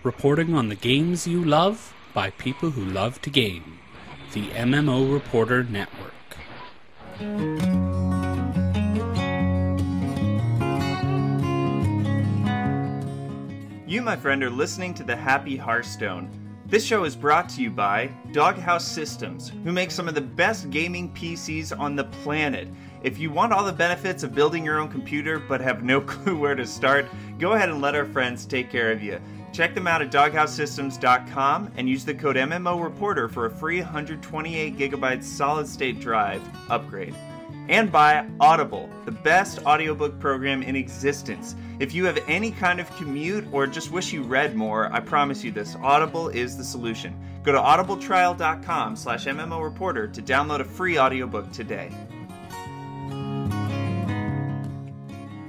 reporting on the games you love by people who love to game. The MMO Reporter Network. You, my friend, are listening to The Happy Hearthstone. This show is brought to you by Doghouse Systems, who make some of the best gaming PCs on the planet. If you want all the benefits of building your own computer but have no clue where to start, go ahead and let our friends take care of you. Check them out at doghousesystems.com and use the code MMOReporter for a free 128GB solid-state drive upgrade. And by Audible, the best audiobook program in existence. If you have any kind of commute or just wish you read more, I promise you this, Audible is the solution. Go to audibletrial.com/MMOReporter to download a free audiobook today.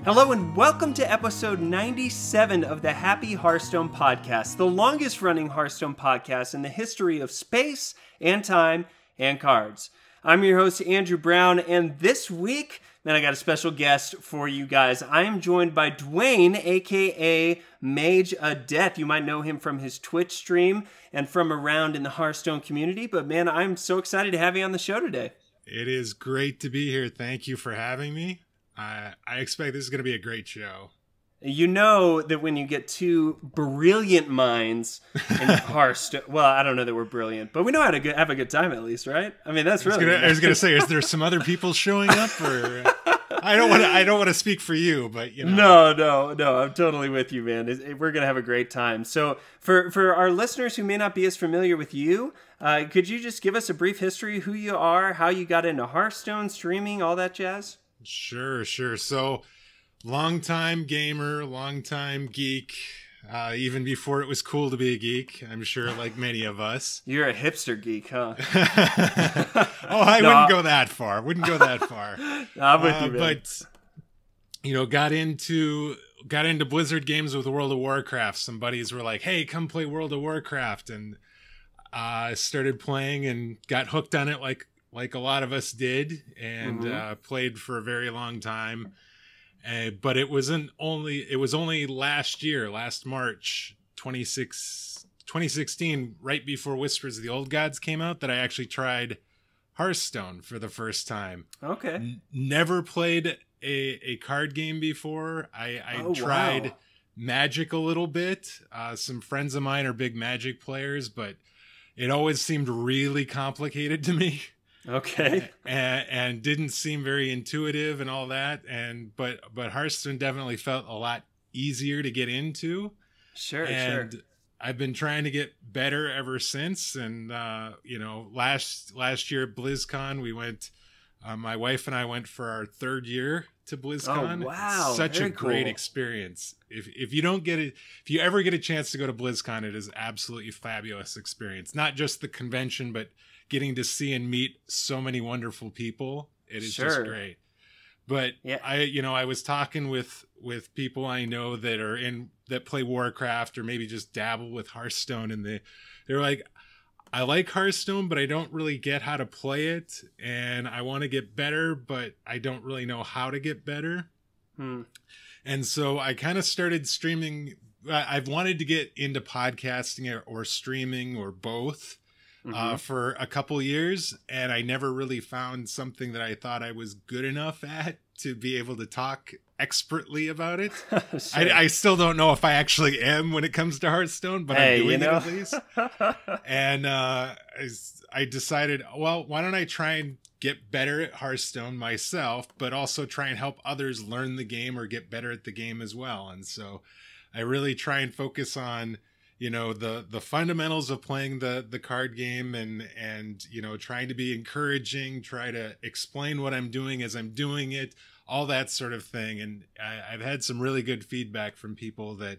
Hello and welcome to episode 97 of the Happy Hearthstone podcast, the longest running Hearthstone podcast in the history of space and time and cards. I'm your host, Andrew Brown, and this week, man, I got a special guest for you guys. I am joined by Dwayne, aka Mageadeath. You might know him from his Twitch stream and from around in the Hearthstone community, but man, I'm so excited to have you on the show today. It is great to be here. Thank you for having me. I expect this is going to be a great show. You know that when you get two brilliant minds in Hearthstone, well, I don't know that we're brilliant, but we know how to have a good time at least, right? I mean, that's really. I was going to say, is there some other people showing up, or I don't want to speak for you, but you know. No, I'm totally with you, man. We're going to have a great time. So, for our listeners who may not be as familiar with you, could you just give us a brief history, who you are, how you got into Hearthstone, streaming, all that jazz? Sure. So. Long-time gamer, long-time geek, even before it was cool to be a geek, I'm sure, like many of us. You're a hipster geek, huh? I wouldn't go that far. I'm with you, man. But, you know, got into Blizzard games with World of Warcraft. Some buddies were like, hey, come play World of Warcraft. And started playing and got hooked on it like a lot of us did, and played for a very long time. But it was only last March 2016, right before Whispers of the Old Gods came out, that I actually tried Hearthstone for the first time. Okay. Never played a card game before. I tried Magic a little bit. Some friends of mine are big Magic players, but it always seemed really complicated to me. Okay. And didn't seem very intuitive and all that, but Hearthstone definitely felt a lot easier to get into. Sure. I've been trying to get better ever since. And you know, last year at BlizzCon, we went. My wife and I went for our third year to BlizzCon. Oh, wow! Such Very a great cool experience. If you don't get it, if you ever get a chance to go to BlizzCon, it is absolutely fabulous experience. Not just the convention, but getting to see and meet so many wonderful people. It is just great. But yeah. I was talking with people I know that play Warcraft or maybe just dabble with Hearthstone, and they're like, I like Hearthstone, but I don't really get how to play it, and I want to get better, but I don't really know how to get better. And so I kind of started streaming. I've wanted to get into podcasting or streaming or both. For a couple years, and I never really found something that I thought I was good enough at to be able to talk expertly about it. Sure. I still don't know if I actually am when it comes to Hearthstone, but I'm doing it at least. And I decided, well, why don't I try and get better at Hearthstone myself, but also try and help others learn the game or get better at the game as well. And so I really try and focus on, you know, the fundamentals of playing the card game, and you know, trying to be encouraging, try to explain what I'm doing as I'm doing it, all that sort of thing. And I've had some really good feedback from people that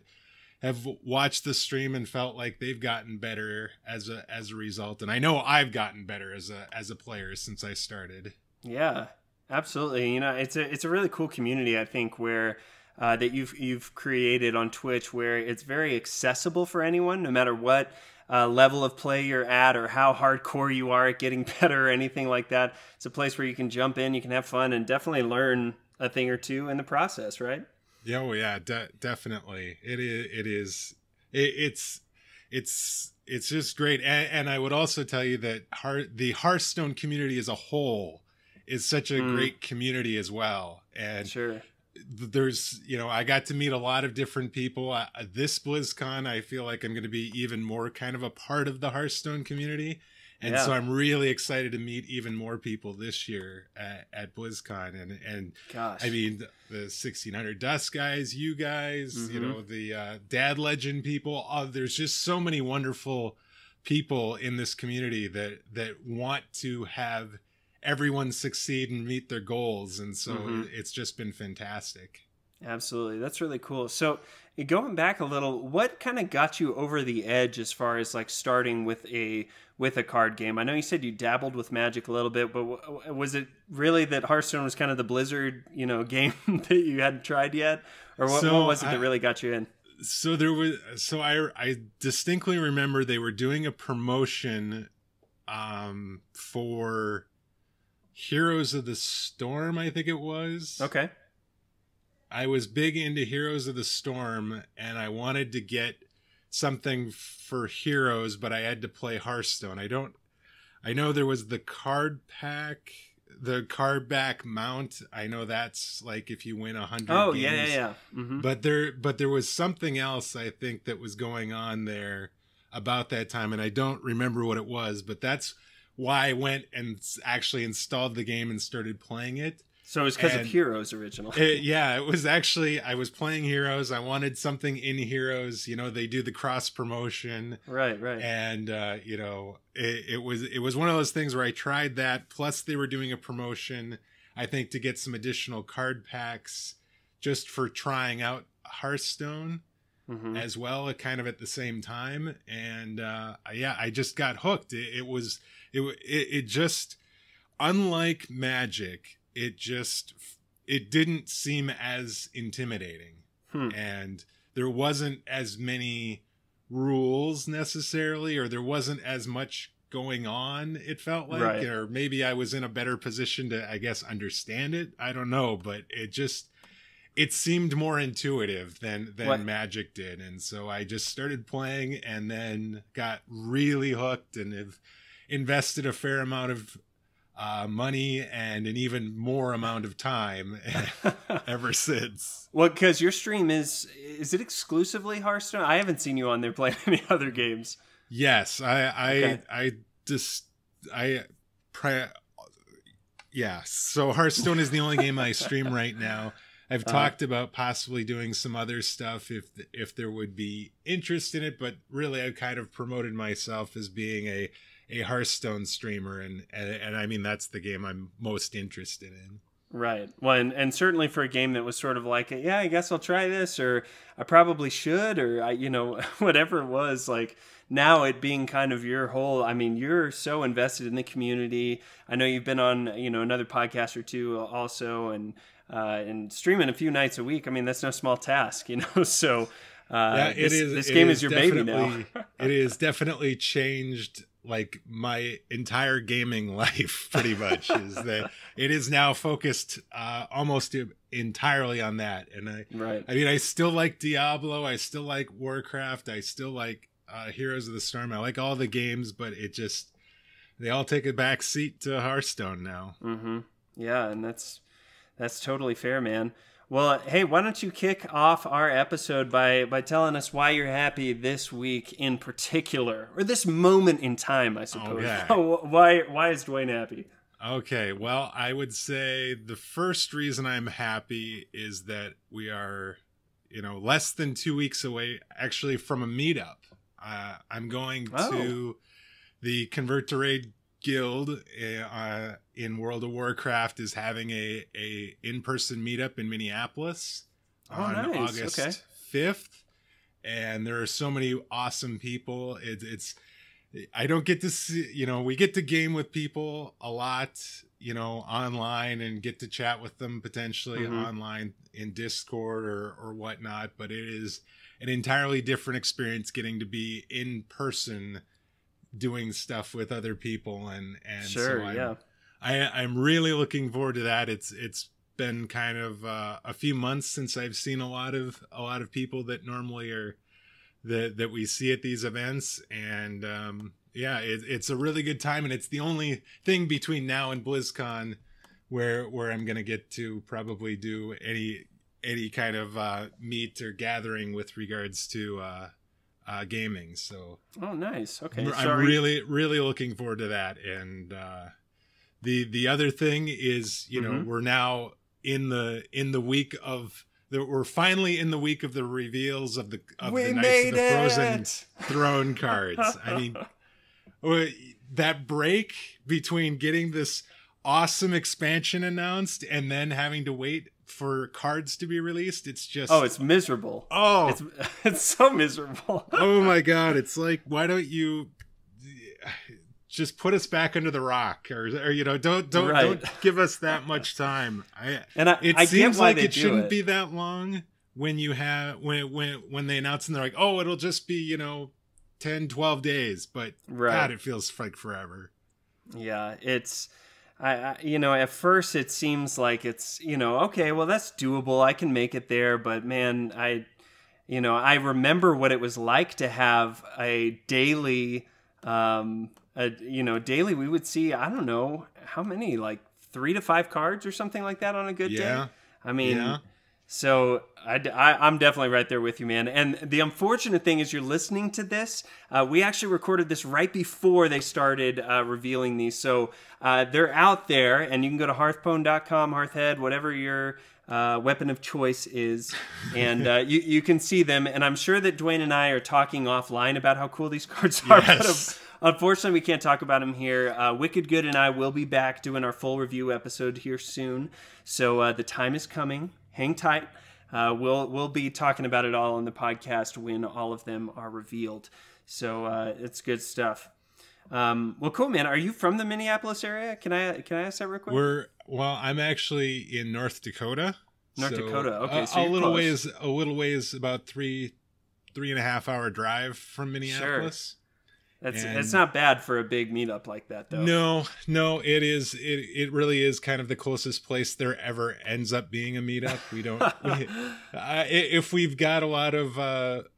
have watched the stream and felt like they've gotten better as a result. And I know I've gotten better as a player since I started. Yeah, absolutely. You know, it's a really cool community, I think, where that you've created on Twitch, where it's very accessible for anyone, no matter what level of play you're at or how hardcore you are at getting better or anything like that. It's a place where you can jump in, you can have fun, and definitely learn a thing or two in the process, right? Yeah, well, yeah, definitely. It is It's just great. And I would also tell you that the Hearthstone community as a whole is such a great community as well. And sure, there's, I got to meet a lot of different people. This BlizzCon, I feel like I'm going to be even more kind of a part of the Hearthstone community. And so I'm really excited to meet even more people this year at BlizzCon. And gosh, I mean, the 1600 Dust guys, you guys, the Dad Legend people. There's just so many wonderful people in this community that want to have everyone succeed and meet their goals. And so it's just been fantastic. Absolutely. That's really cool. So going back a little, what kind of got you over the edge as far as like starting with a card game? I know you said you dabbled with Magic a little bit, but was it really that Hearthstone was kind of the Blizzard, game that you hadn't tried yet? Or what was it that really got you in? I distinctly remember they were doing a promotion for Heroes of the Storm, I think it was. Okay. I was big into Heroes of the Storm, and I wanted to get something for Heroes, but I had to play Hearthstone. I know there was the card pack, the card back mount. I know that's like if you win 100 games. Yeah. Mm-hmm. But there was something else I think that was going on there about that time, and I don't remember what it was, but that's why I went and actually installed the game and started playing it. So it was because of Heroes original. It was actually, I was playing Heroes. I wanted something in Heroes. They do the cross promotion. Right. And, it was one of those things where I tried that. Plus they were doing a promotion, I think, to get some additional card packs just for trying out Hearthstone as well, kind of at the same time. And, I just got hooked. It just, unlike Magic, it didn't seem as intimidating, and there wasn't as many rules necessarily, or there wasn't as much going on, it felt like. Right. Or maybe I was in a better position to, I guess, understand it. I don't know, but it seemed more intuitive than Magic did. And so I just started playing and then got really hooked and have invested a fair amount of money and an even more amount of time ever since. Well, because your stream is it exclusively Hearthstone? I haven't seen you on there playing any other games. Yes, So Hearthstone is the only game I stream right now. I've talked about possibly doing some other stuff if there would be interest in it, but really I've kind of promoted myself as being a Hearthstone streamer, and I mean that's the game I'm most interested in. Right. Well, and certainly for a game that was sort of like, I guess I'll try this, or I probably should, or whatever it was, like now it being kind of your whole, I mean, you're so invested in the community. I know you've been on, another podcast or two also, and streaming a few nights a week. I mean, that's no small task, so this game is your baby now. It is definitely changed like my entire gaming life pretty much. Is that it is now focused almost entirely on that. And I mean, I still like Diablo, I still like Warcraft, I still like Heroes of the Storm. I like all the games, but they all take a back seat to Hearthstone now. Yeah, and that's totally fair, man. Well, hey, why don't you kick off our episode by telling us why you're happy this week in particular, or this moment in time, I suppose. Okay. Why is Dwayne happy? Okay, well, I would say the first reason I'm happy is that we are, less than 2 weeks away, actually, from a meetup. I'm going to the Convert to Raid Guild in World of Warcraft is having a in-person meetup in Minneapolis on August 5th, and there are so many awesome people. I don't get to see, we get to game with people a lot, online, and get to chat with them potentially online in Discord or whatnot, but it is an entirely different experience getting to be in person doing stuff with other people, and sure, so I'm really looking forward to that. It's been kind of a few months since I've seen a lot of people that normally are that we see at these events. And yeah, it's a really good time, and it's the only thing between now and BlizzCon where I'm gonna get to probably do any kind of meet or gathering with regards to gaming. So oh, nice. Okay, I'm really looking forward to that. And the other thing is, you know, we're now in the week of we're finally in the week of the reveals of the Knights of the Frozen Throne cards. I mean, that break between getting this awesome expansion announced and then having to wait for cards to be released, it's just it's miserable. It's so miserable. Oh my god, it's like, why don't you just put us back under the rock, or you know, don't give us that much time. It seems like it shouldn't be that long when you have when they announce and they're like, oh, it'll just be, you know, 10, 12 days, but God, it feels like forever. Yeah, it's you know, at first it seems like it's, you know, okay, well, that's doable. I can make it there. But man, I remember what it was like to have a daily, daily we would see, I don't know how many, like 3 to 5 cards or something like that on a good day. I mean, so I'm definitely right there with you, man. And the unfortunate thing is you're listening to this. We actually recorded this right before they started revealing these. So they're out there, and you can go to hearthstone.com, Hearthhead, whatever your weapon of choice is, and you can see them. And I'm sure that Dwayne and I are talking offline about how cool these cards are. Yes. But unfortunately, we can't talk about them here. Wicked Good and I will be back doing our full review episode here soon. So the time is coming. Hang tight. We'll be talking about it all on the podcast when all of them are revealed. So it's good stuff. Well, cool, man. Are you from the Minneapolis area? Can I ask that real quick? I'm actually in North Dakota. North Dakota. Okay, so a little ways, about 3.5 hour drive from Minneapolis. Sure. It's not bad for a big meetup like that, though. No, it is. It really is kind of the closest place there ever ends up being a meetup. We don't. If we've got a lot of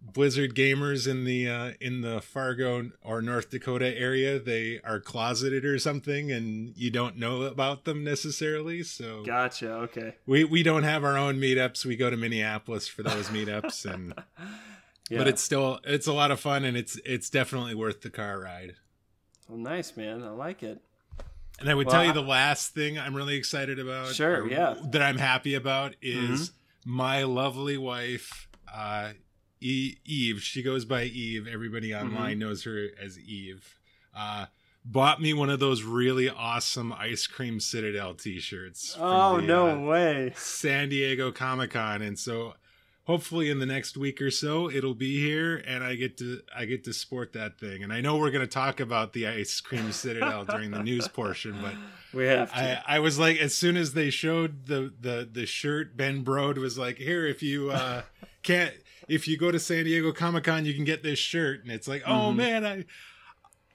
Blizzard gamers in the Fargo or North Dakota area, they are closeted or something, and you don't know about them necessarily. So gotcha. Okay. We don't have our own meetups. We go to Minneapolis for those meetups, and. Yeah. But it's a lot of fun, and it's definitely worth the car ride. Well, nice, man. I like it. And I would tell you the last thing I'm really excited about. Sure, yeah. That I'm happy about is my lovely wife, Eve. She goes by Eve. Everybody online knows her as Eve. Bought me one of those really awesome Ice Cream Citadel t-shirts. Oh, no way. San Diego Comic-Con. And so hopefully in the next week or so it'll be here, and I get to sport that thing. And I know we're going to talk about the Ice Cream Citadel during the news portion, but we have to. I was like, as soon as they showed the shirt, Ben Brode was like, here, if you go to San Diego Comic-Con, you can get this shirt. And it's like, oh man,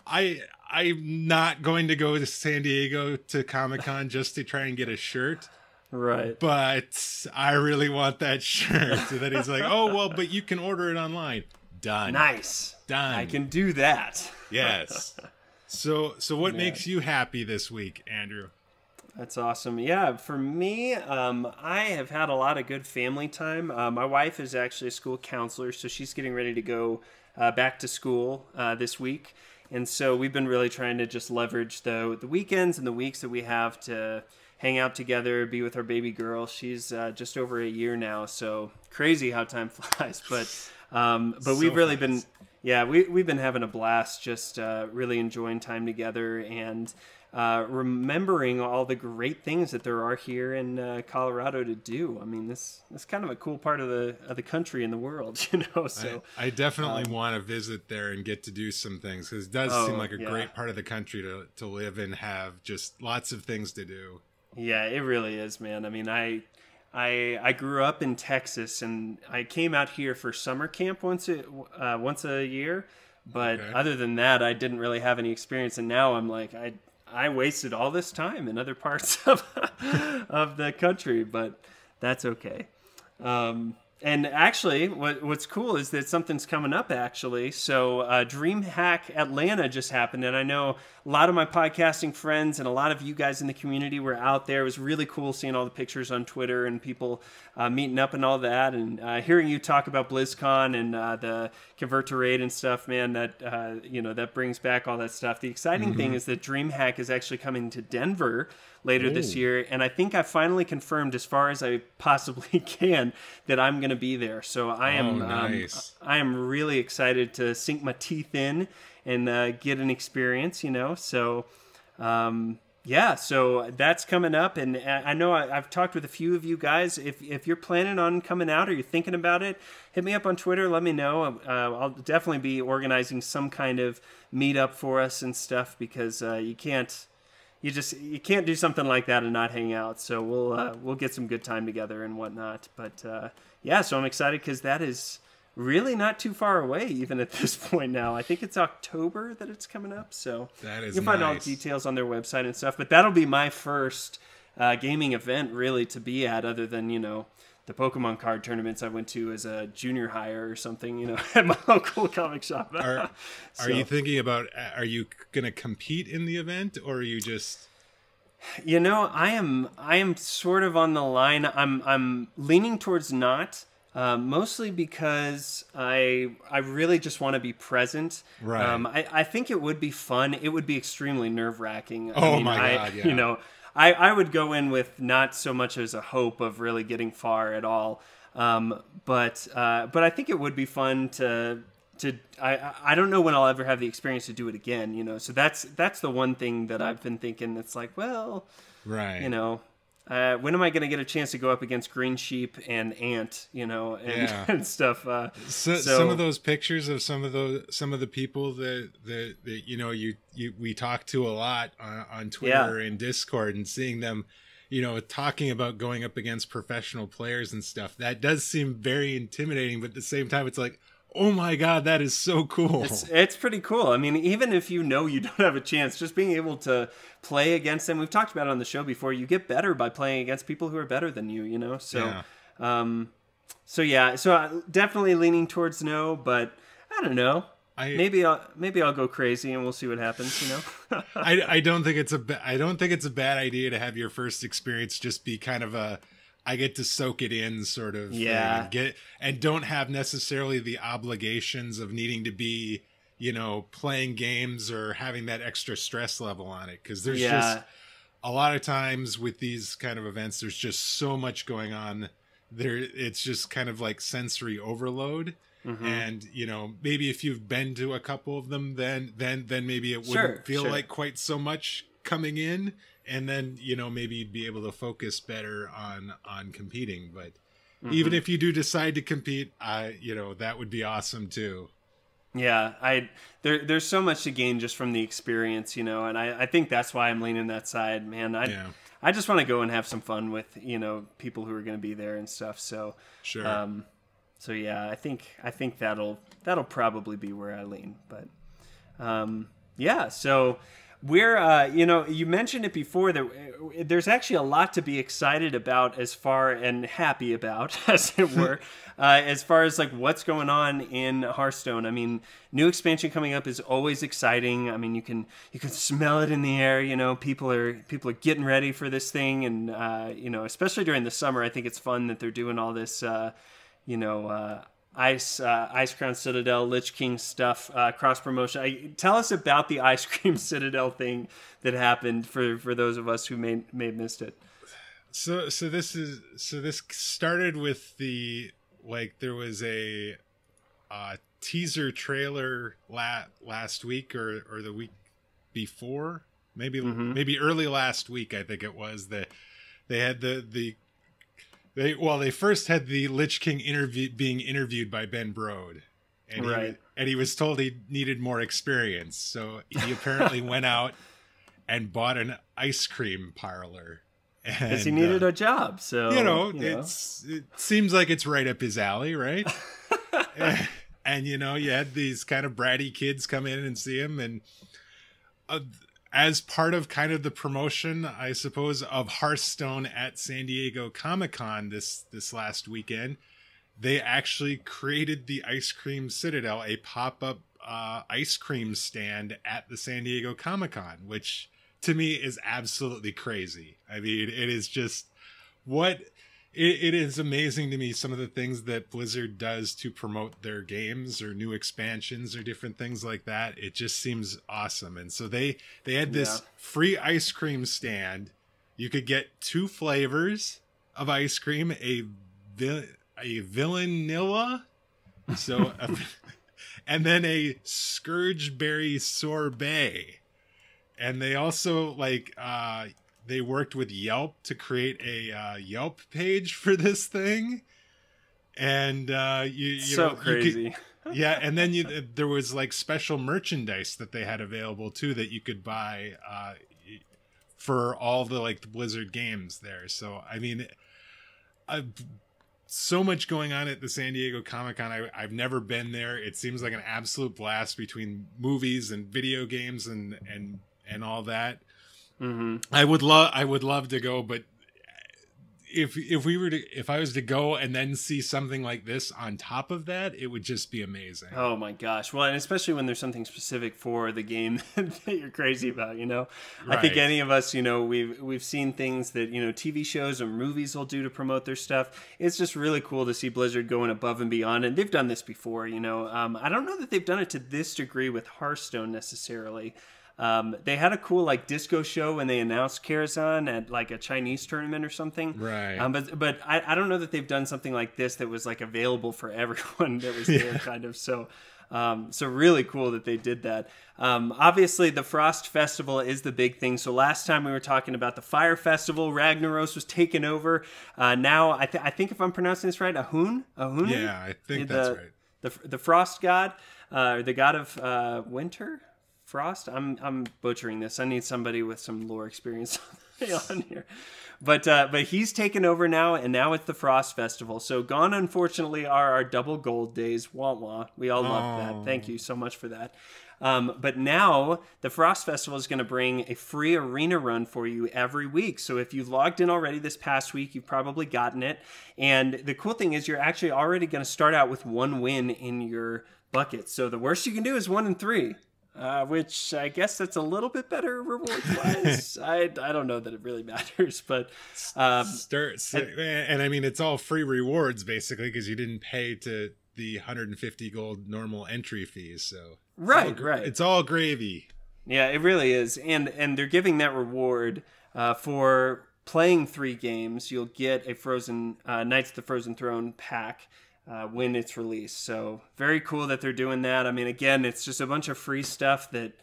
I'm not going to go to San Diego to Comic-Con just to try and get a shirt. Right. But I really want that shirt. So then he's like, oh, well, but you can order it online. Done. Nice. Done. I can do that. Yes. So what makes you happy this week, Andrew? That's awesome. Yeah, for me, I have had a lot of good family time. My wife is actually a school counselor, so she's getting ready to go back to school this week. And so we've been really trying to just leverage the weekends and the weeks that we have to hang out together, be with our baby girl. She's just over a year now, so crazy how time flies. But we've really been, we've been having a blast, just really enjoying time together and remembering all the great things that there are here in Colorado to do. I mean, this kind of a cool part of the country and the world, you know. So I definitely want to visit there and get to do some things, because it does seem like a great part of the country to live and have just lots of things to do. Yeah, it really is, man. I mean, I grew up in Texas, and I came out here for summer camp once a year. But other than that, I didn't really have any experience. And now I'm like, I wasted all this time in other parts of the country, but that's okay. And actually, what's cool is that something's coming up, actually. So DreamHack Atlanta just happened, and I know a lot of my podcasting friends and a lot of you guys in the community were out there. It was really cool seeing all the pictures on Twitter and people meeting up and all that, and hearing you talk about BlizzCon and the Convert to Raid and stuff, man, that that brings back all that stuff. The exciting thing is that DreamHack is actually coming to Denver later this year, and I think I finally confirmed, as far as I possibly can, that I'm going to be there. So I am nice. I am really excited to sink my teeth in and get an experience, So so that's coming up, and I know I've talked with a few of you guys. If you're planning on coming out or you're thinking about it, hit me up on Twitter. Let me know. I'll definitely be organizing some kind of meetup for us and stuff, because you can't do something like that and not hang out. So we'll get some good time together and whatnot. But so I'm excited, because that is really not too far away, even at this point now. I think it's October that it's coming up. So that is you can find all the details on their website and stuff. But that'll be my first gaming event really to be at, other than the Pokemon card tournaments I went to as a junior higher or something, at my local comic shop. Are you thinking about, are you going to compete in the event, or are you just... I am sort of on the line. I'm leaning towards not, mostly because I really just want to be present. Right. I think it would be fun. It would be extremely nerve-wracking. Oh my God, yeah. I would go in with not so much as a hope of really getting far at all. But I think it would be fun to I don't know when I'll ever have the experience to do it again, so that's the one thing that I've been thinking. It's like, well, right, when am I going to get a chance to go up against Green Sheep and Ant, and stuff. So some of those pictures of some of the people that we talk to a lot on Twitter and Discord, and seeing them, talking about going up against professional players and stuff, that does seem very intimidating. But at the same time, it's like, oh my God, that is so cool. It's pretty cool. I mean, even if you don't have a chance, just being able to play against them. We've talked about it on the show before. You get better by playing against people who are better than you, So, So definitely leaning towards no, but I don't know. Maybe I'll go crazy and we'll see what happens, I don't think it's a bad idea to have your first experience just be kind of a, I get to soak it in sort of thing, and don't have necessarily the obligations of needing to be, playing games or having that extra stress level on it. Because there's just a lot of times with these kind of events, there's just so much going on there. It's just kind of like sensory overload. Mm-hmm. And, maybe if you've been to a couple of them, then maybe it wouldn't feel like quite so much coming in. And then, maybe you'd be able to focus better on competing. But even if you do decide to compete, that would be awesome too. Yeah, there's so much to gain just from the experience, and I think that's why I'm leaning that side, man. I just want to go and have some fun with, people who are going to be there and stuff. So sure. I think that'll probably be where I lean. But so. We're, you mentioned it before that there's actually a lot to be excited about and happy about, as it were, as far as like what's going on in Hearthstone. I mean, new expansion coming up is always exciting. I mean, you can smell it in the air. People are getting ready for this thing, and especially during the summer, I think it's fun that they're doing all this, Ice Crown Citadel, Lich King stuff, cross promotion. Tell us about the Ice Cream Citadel thing that happened for those of us who may have missed it. So this started with there was a teaser trailer last week or the week before, maybe early last week, I think it was, that they had they first had the Lich King being interviewed by Ben Brode, and he was told he needed more experience, so he apparently went out and bought an ice cream parlor because he needed a job. So it seems like it's right up his alley, right? and you had these kind of bratty kids come in and see him, and as part of kind of the promotion, I suppose, of Hearthstone at San Diego Comic-Con this last weekend, they actually created the Ice Cream Citadel, a pop-up ice cream stand at the San Diego Comic-Con, which to me is absolutely crazy. I mean, it is just it is amazing to me, some of the things that Blizzard does to promote their games or new expansions or different things like that. It just seems awesome. And so they had this free ice cream stand. You could get 2 flavors of ice cream, a vanilla, so and then a Scourge Berry sorbet. And they also they worked with Yelp to create a Yelp page for this thing. And you so know, crazy. Yeah, and then there was like special merchandise that they had available too that you could buy for all the the Blizzard games there. So I mean, so much going on at the San Diego Comic-Con. I've never been there. It seems like an absolute blast between movies and video games and all that. Mm-hmm. I would love to go, but if I was to go and then see something like this on top of that, it would just be amazing. Oh my gosh. Well, and especially when there's something specific for the game that you're crazy about, you know. Right. I think any of us, you know, we've seen things that, you know, TV shows or movies will do to promote their stuff. It's just really cool to see Blizzard going above and beyond, and they've done this before, you know. I don't know that they've done it to this degree with Hearthstone necessarily. They had a cool disco show when they announced Karazhan at a Chinese tournament or something. Right. But I don't know that they've done something like this that was available for everyone that was there kind of. So really cool that they did that. Obviously the Frost Festival is the big thing. So last time we were talking about the Fire Festival, Ragnaros was taken over. Now I think if I'm pronouncing this right, Ahun? Yeah, I think that's right. The Frost God, the god of winter. Frost. I'm butchering this. I need somebody with some lore experience on here. But he's taken over now, and now it's the Frost Festival. So gone, unfortunately, are our double gold days. Wah wah. We all love that. Thank you so much for that. But now the Frost Festival is going to bring a free arena run for you every week. So if you've logged in already this past week, you've probably gotten it. And the cool thing is you're actually already going to start out with 1 win in your bucket. So the worst you can do is 1 in 3. Which I guess that's a little bit better rewards-wise. I don't know that it really matters, but and I mean it's all free rewards basically because you didn't pay to the 150 gold normal entry fees. So right, it's all gravy. Yeah, it really is, and they're giving that reward for playing 3 games. You'll get a Frozen Knights of the Frozen Throne pack. When it's released. So very cool that they're doing that. I mean, again, it's just a bunch of free stuff that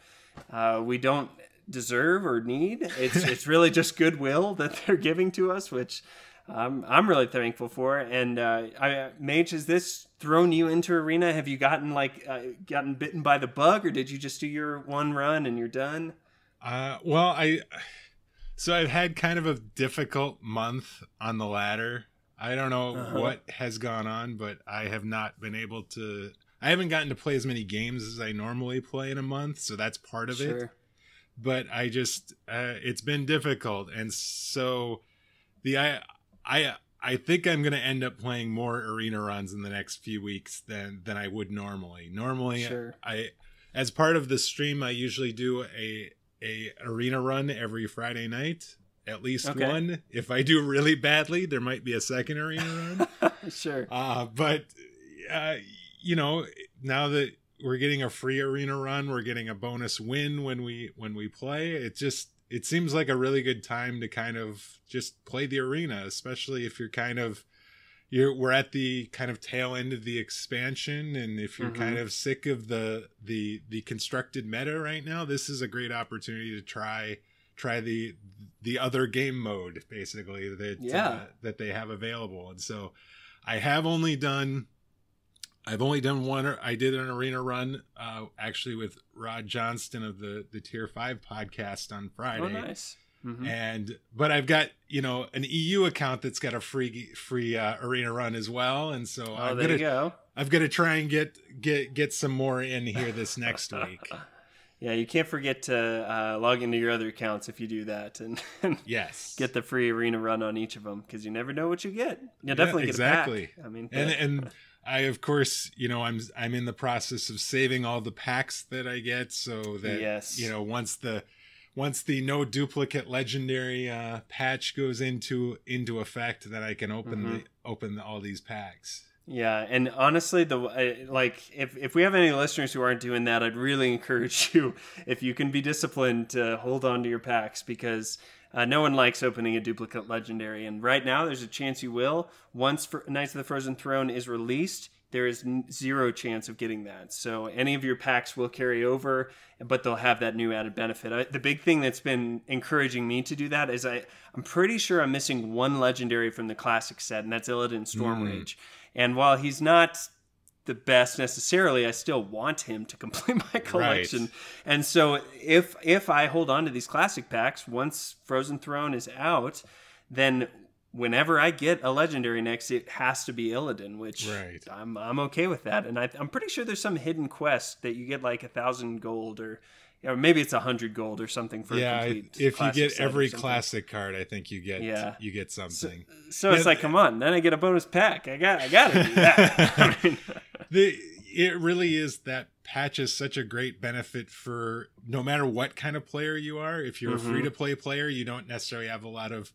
we don't deserve or need. It's really just goodwill that they're giving to us, which I'm really thankful for. And Mage, has this thrown you into Arena? Have you gotten gotten bitten by the bug, or did you just do your 1 run and you're done? Well, I've had kind of a difficult month on the ladder. I don't know what has gone on, but I have not been able to... I haven't gotten to play as many games as I normally play in a month, so that's part of it. But I just... it's been difficult, and so I think I'm going to end up playing more arena runs in the next few weeks than I would normally. Normally, as part of the stream, I usually do a arena run every Friday night. At least one. If I do really badly, there might be a second arena run. Sure. But you know, now that we're getting a free arena run, we're getting a bonus win when we play. It seems like a really good time to kind of just play the arena, especially if we're at the kind of tail end of the expansion, and if you're kind of sick of the constructed meta right now, this is a great opportunity to try the other game mode basically that they have available. And so I've only done one. I did an arena run actually with Rod Johnston of the Tier 5 podcast on Friday. Oh, nice. But I've got an EU account that's got a free arena run as well, and so I've got to try and get some more in here this next week. Yeah, you can't forget to log into your other accounts if you do that, and Yes, get the free arena run on each of them, because you never know what you get. You'll definitely exactly. Get a pack. I mean, and I, of course, I'm in the process of saving all the packs that I get, so that once the no duplicate legendary patch goes into effect, then I can open all these packs. Yeah, and honestly, if we have any listeners who aren't doing that, I'd really encourage you, if you can be disciplined, to hold on to your packs, because no one likes opening a duplicate legendary. And right now, there's a chance you will. Once Knights of the Frozen Throne is released, there is zero chance of getting that. So any of your packs will carry over, but they'll have that new added benefit. The big thing that's been encouraging me to do that is I'm pretty sure I'm missing one legendary from the classic set, and that's Illidan Stormrage. And while he's not the best necessarily, I still want him to complete my collection. Right. And so if I hold on to these classic packs, once Frozen Throne is out, then whenever I get a legendary next, it has to be Illidan, which I'm okay with that. And I'm pretty sure there's some hidden quest that you get like 1,000 gold or maybe it's 100 gold or something for a complete if you get every classic card, I think you get something. So it's like, come on, then I get a bonus pack. I got to do that. It really is, that patch is such a great benefit for no matter what kind of player you are. If you're a free to play player, you don't necessarily have a lot of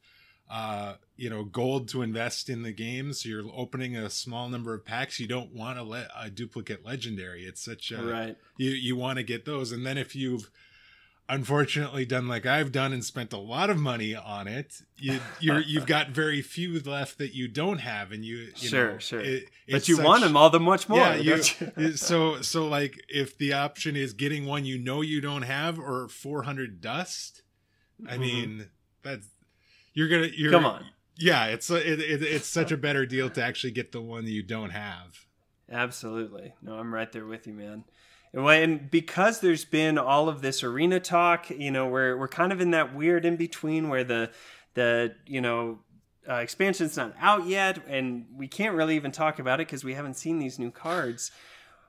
gold to invest in the game, so you're opening a small number of packs. You don't want a duplicate legendary. It's such a you want to get those. And then if you've unfortunately done like I've done and spent a lot of money on it, you've got very few left that you don't have, and you sure. But you want them all the much more. Yeah, so like if the option is getting one you don't have, or 400 dust, I mean that's. Come on. Yeah, it's such a better deal to actually get the one that you don't have. Absolutely. No, I'm right there with you, man. And because there's been all of this arena talk, we're kind of in that weird in between where the expansion's not out yet, and we can't really even talk about it because we haven't seen these new cards.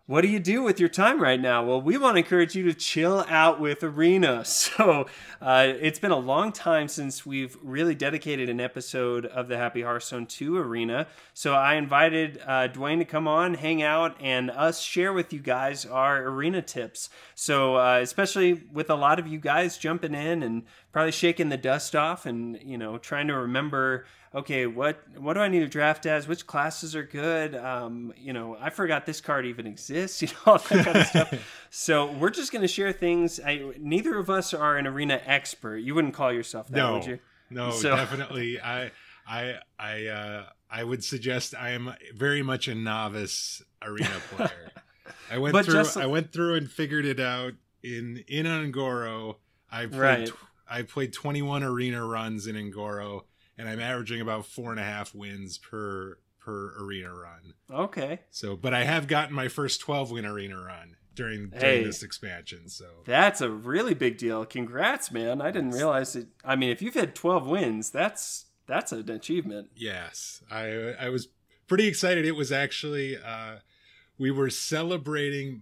What do you do with your time right now? Well, we want to encourage you to chill out with Arena. So it's been a long time since we've really dedicated an episode of the Happy Hearthstone to Arena. So I invited Dwayne to come on, hang out, and us share with you guys our Arena tips. So especially with a lot of you guys jumping in and probably shaking the dust off and, trying to remember, okay, what do I need to draft as? Which classes are good? I forgot this card even exists, all that kind of stuff. So we're just going to share things. Neither of us are an Arena expert. You wouldn't call yourself that, would you? No, definitely. I would suggest I am very much a novice Arena player. I went through and figured it out in Ngoro. I played 21 Arena runs in Ngoro, and I'm averaging about 4.5 wins per arena run. Okay. So, but I have gotten my first 12-win arena run during this expansion. So that's a really big deal. Congrats, man! I didn't realize it. I mean, if you've had 12 wins, that's an achievement. Yes, I was pretty excited. It was actually we were celebrating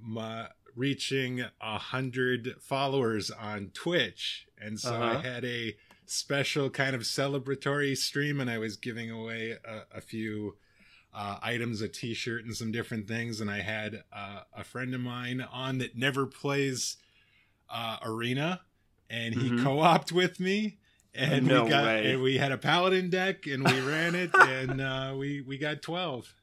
reaching 100 followers on Twitch, and so I had a special kind of celebratory stream, and I was giving away a few items, a t-shirt and some different things, and I had a friend of mine on that never plays Arena, and he co-opted with me, and we had a paladin deck, and we ran it, and we got 12.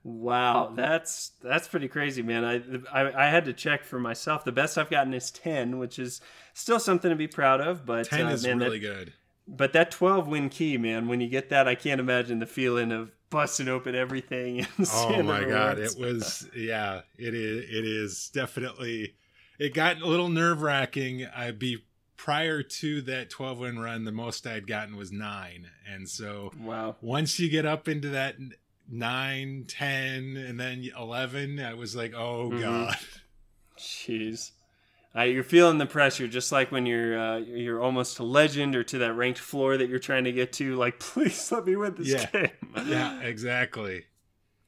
Wow, that's pretty crazy, man. I had to check for myself. The best I've gotten is 10, which is still something to be proud of. But 10 is really good. But that 12-win key, man, when you get that, I can't imagine the feeling of busting open everything. And oh my God, it was, it is definitely, it got a little nerve-wracking. Prior to that 12-win run, the most I'd gotten was 9. And so once you get up into that 9, 10, and then 11, I was like, oh God. Jeez. You're feeling the pressure, just like when you're almost to legend or to that ranked floor that you're trying to get to. Like, please let me win this game. Yeah, exactly.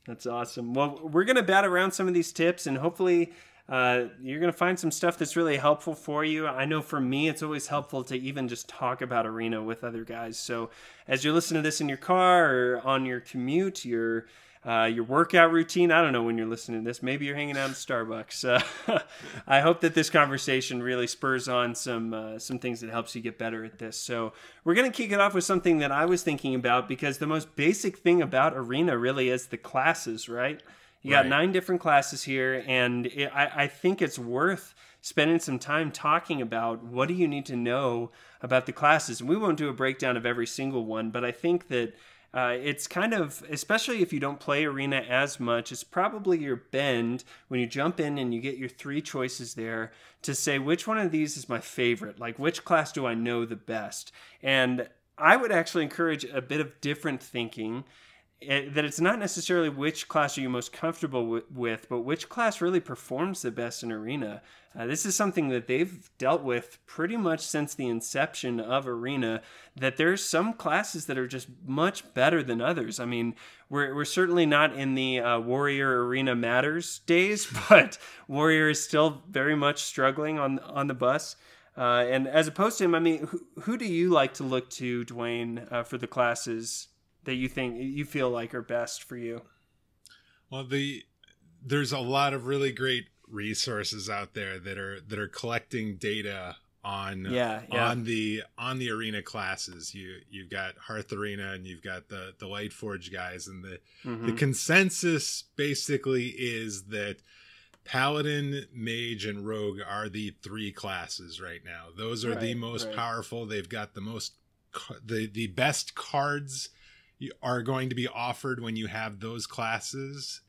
That's awesome. Well, we're going to bat around some of these tips, and hopefully you're going to find some stuff that's really helpful for you. I know for me, it's always helpful to even just talk about Arena with other guys. So as you listen to this in your car or on your commute, your workout routine, I don't know when you're listening to this, maybe you're hanging out in Starbucks. I hope that this conversation really spurs on some things that helps you get better at this. So we're going to kick it off with something that I was thinking about, because the most basic thing about Arena really is the classes, right? You got 9 different classes here, and I think it's worth spending some time talking about what do you need to know about the classes. And we won't do a breakdown of every single one, but I think that it's kind of, especially if you don't play Arena as much, it's probably your bend when you jump in and you get your 3 choices there to say, which one of these is my favorite? Like, which class do I know the best? And I would actually encourage a bit of different thinking, that it's not necessarily which class are you most comfortable with, but which class really performs the best in Arena. This is something that they've dealt with pretty much since the inception of Arena, that there's some classes that are just much better than others. I mean, we're certainly not in the Warrior Arena Matters days, but Warrior is still very much struggling on the bus. And as opposed to him, I mean, who do you like to look to, Dwayne, for the classes that you feel like are best for you? Well, there's a lot of really great resources out there that are collecting data on the Arena classes. You've got Hearth Arena and you've got the Lightforge guys, and the consensus basically is that Paladin, Mage, and Rogue are the 3 classes right now. Those are the most powerful. They've got the best cards are going to be offered when you have those classes.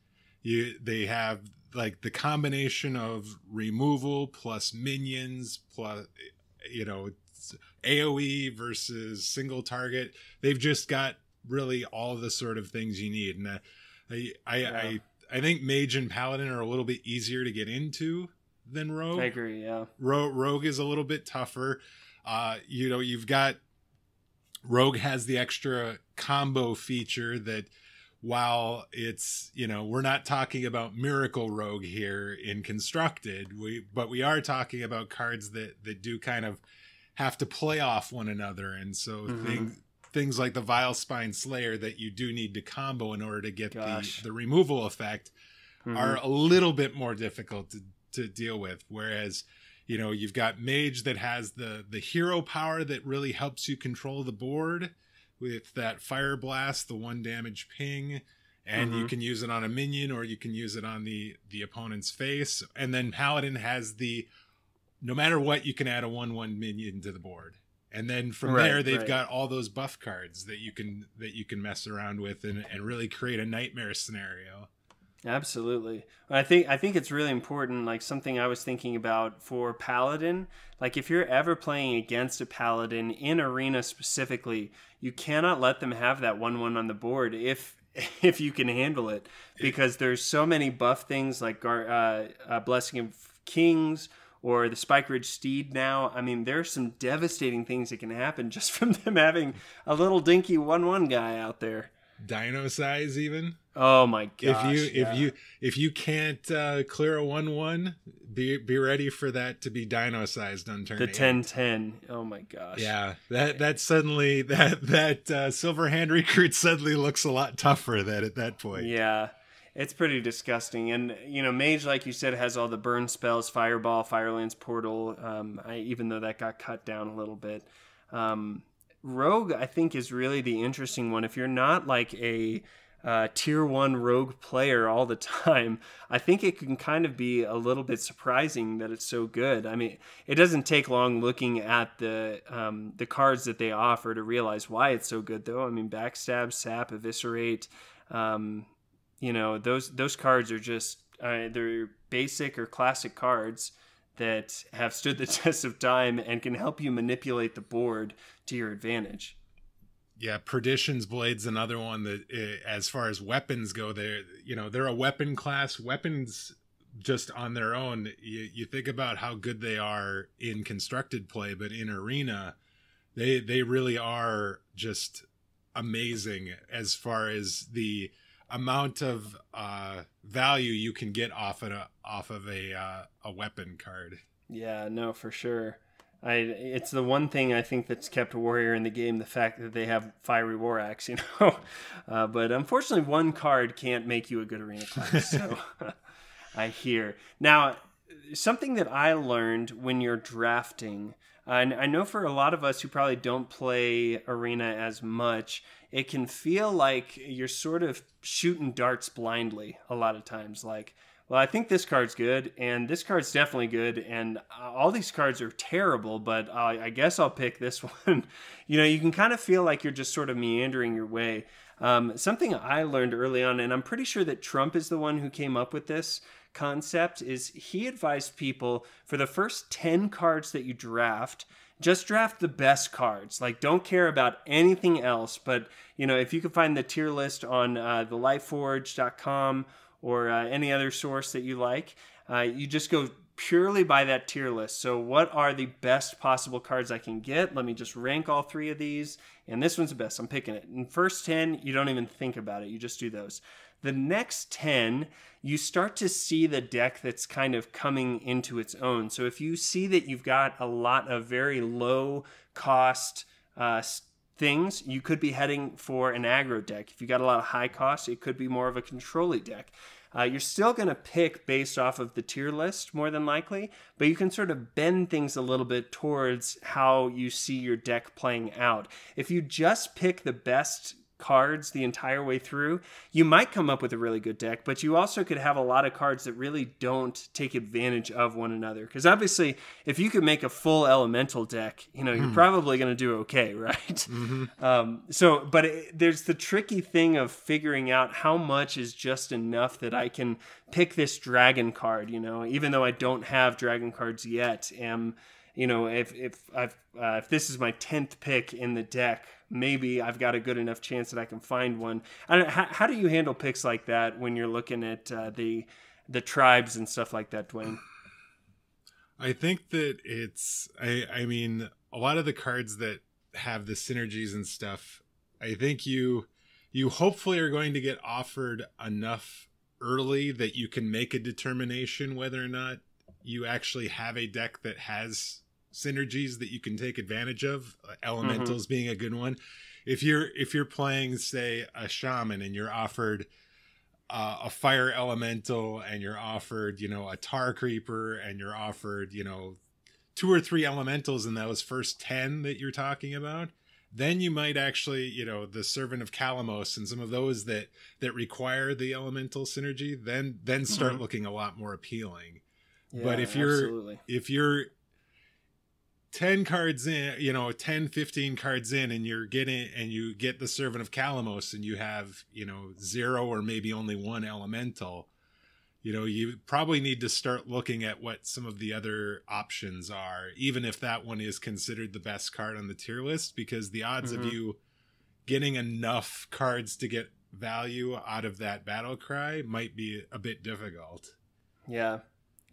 They have like the combination of removal plus minions plus AoE versus single target. They've just got really all the sort of things you need. And I think Mage and Paladin are a little bit easier to get into than Rogue. I agree. Yeah, Rogue is a little bit tougher. You've got Rogue has the extra combo feature that, while it's, we're not talking about Miracle Rogue here in Constructed, but we are talking about cards that do kind of have to play off one another. And so things like the Vile Spine Slayer that you do need to combo in order to get the removal effect are a little bit more difficult to deal with. Whereas, you've got Mage that has the hero power that really helps you control the board with that Fire Blast, the 1 damage ping, and you can use it on a minion or you can use it on the opponent's face. And then Paladin has no matter what, you can add a 1/1 minion to the board. And then from there, they've got all those buff cards that you can mess around with and really create a nightmare scenario. Absolutely. I think it's really important, like something I was thinking about for Paladin, like if you're ever playing against a Paladin in Arena specifically, you cannot let them have that 1/1 on the board if you can handle it, because there's so many buff things like Blessing of Kings or the Spike Ridge Steed now. I mean, there's some devastating things that can happen just from them having a little dinky 1/1 guy out there. Dino size even. Oh my gosh! If you can't clear a 1/1, be ready for that to be dino sized on turn. The 10/10. Oh my gosh! Yeah, that suddenly that Silver Hand recruit suddenly looks a lot tougher at that point. Yeah, it's pretty disgusting. And Mage, like you said, has all the burn spells: Fireball, Firelands Portal. Even though that got cut down a little bit. Rogue, I think, is really the interesting one. If you're not like a tier 1 Rogue player all the time, I think it can kind of be a little bit surprising that it's so good. I mean, it doesn't take long looking at the cards that they offer to realize why it's so good, though. I mean, Backstab, Sap, Eviscerate, those cards are just they're basic or classic cards that have stood the test of time and can help you manipulate the board to your advantage. Yeah, Perdition's Blade's another one that, as far as weapons go, they're a weapon class. Weapons just on their own, you think about how good they are in Constructed play, but in Arena, they really are just amazing as far as the amount of value you can get off of a weapon card. Yeah, no, for sure. It's the one thing I think that's kept Warrior in the game, the fact that they have Fiery War Axe, you know. But unfortunately, one card can't make you a good arena class. So I hear. Now, something that I learned when you're drafting, and I know for a lot of us who probably don't play arena as much, it can feel like you're sort of shooting darts blindly a lot of times. Like, well, I think this card's good, and this card's definitely good, and all these cards are terrible, but I guess I'll pick this one. You know, you can kind of feel like you're just sort of meandering your way. Something I learned early on, and I'm pretty sure that Trump is the one who came up with this concept, is he advised people for the first 10 cards that you draft, just draft the best cards. Like, don't care about anything else, but, you know, if you can find the tier list on thelifeforge.com or any other source that you like, you just go purely by that tier list. So what are the best possible cards I can get? Let me just rank all 3 of these, and this one's the best. I'm picking it. In first 10, you don't even think about it. You just do those. The next 10, you start to see the deck that's kind of coming into its own. So if you see that you've got a lot of very low cost things, you could be heading for an aggro deck. If you got a lot of high cost, it could be more of a control-y deck. You're still going to pick based off of the tier list, more than likely, but you can sort of bend things a little bit towards how you see your deck playing out. If you just pick the best cards the entire way through, you might come up with a really good deck, but you also could have a lot of cards that really don't take advantage of one another. Because obviously, if you could make a full elemental deck, you know, you're probably going to do okay, right? Mm-hmm. But there's the tricky thing of figuring out how much is just enough that I can pick this dragon card, you know, even though I don't have dragon cards yet. You know, if this is my 10th pick in the deck, maybe I've got a good enough chance that I can find one. How do you handle picks like that when you're looking at the tribes and stuff like that, Dwayne? I think that I mean, a lot of the cards that have the synergies and stuff, I think you hopefully are going to get offered enough early that you can make a determination whether or not you actually have a deck that has synergies that you can take advantage of, elementals being a good one. If you're playing, say, a shaman and you're offered a fire elemental and you're offered, you know, a tar creeper and you're offered, you know, 2 or 3 elementals in those first 10 that you're talking about, then you might actually, you know, the Servant of Kalamos and some of those that require the elemental synergy, then start looking a lot more appealing. Yeah, but if you're 10 cards in, you know, 10, 15 cards in, and you get the Servant of Kalamos and you have, you know, 0 or maybe only 1 elemental, you know, you probably need to start looking at what some of the other options are, even if that one is considered the best card on the tier list, because the odds of you getting enough cards to get value out of that battle cry might be a bit difficult. Yeah.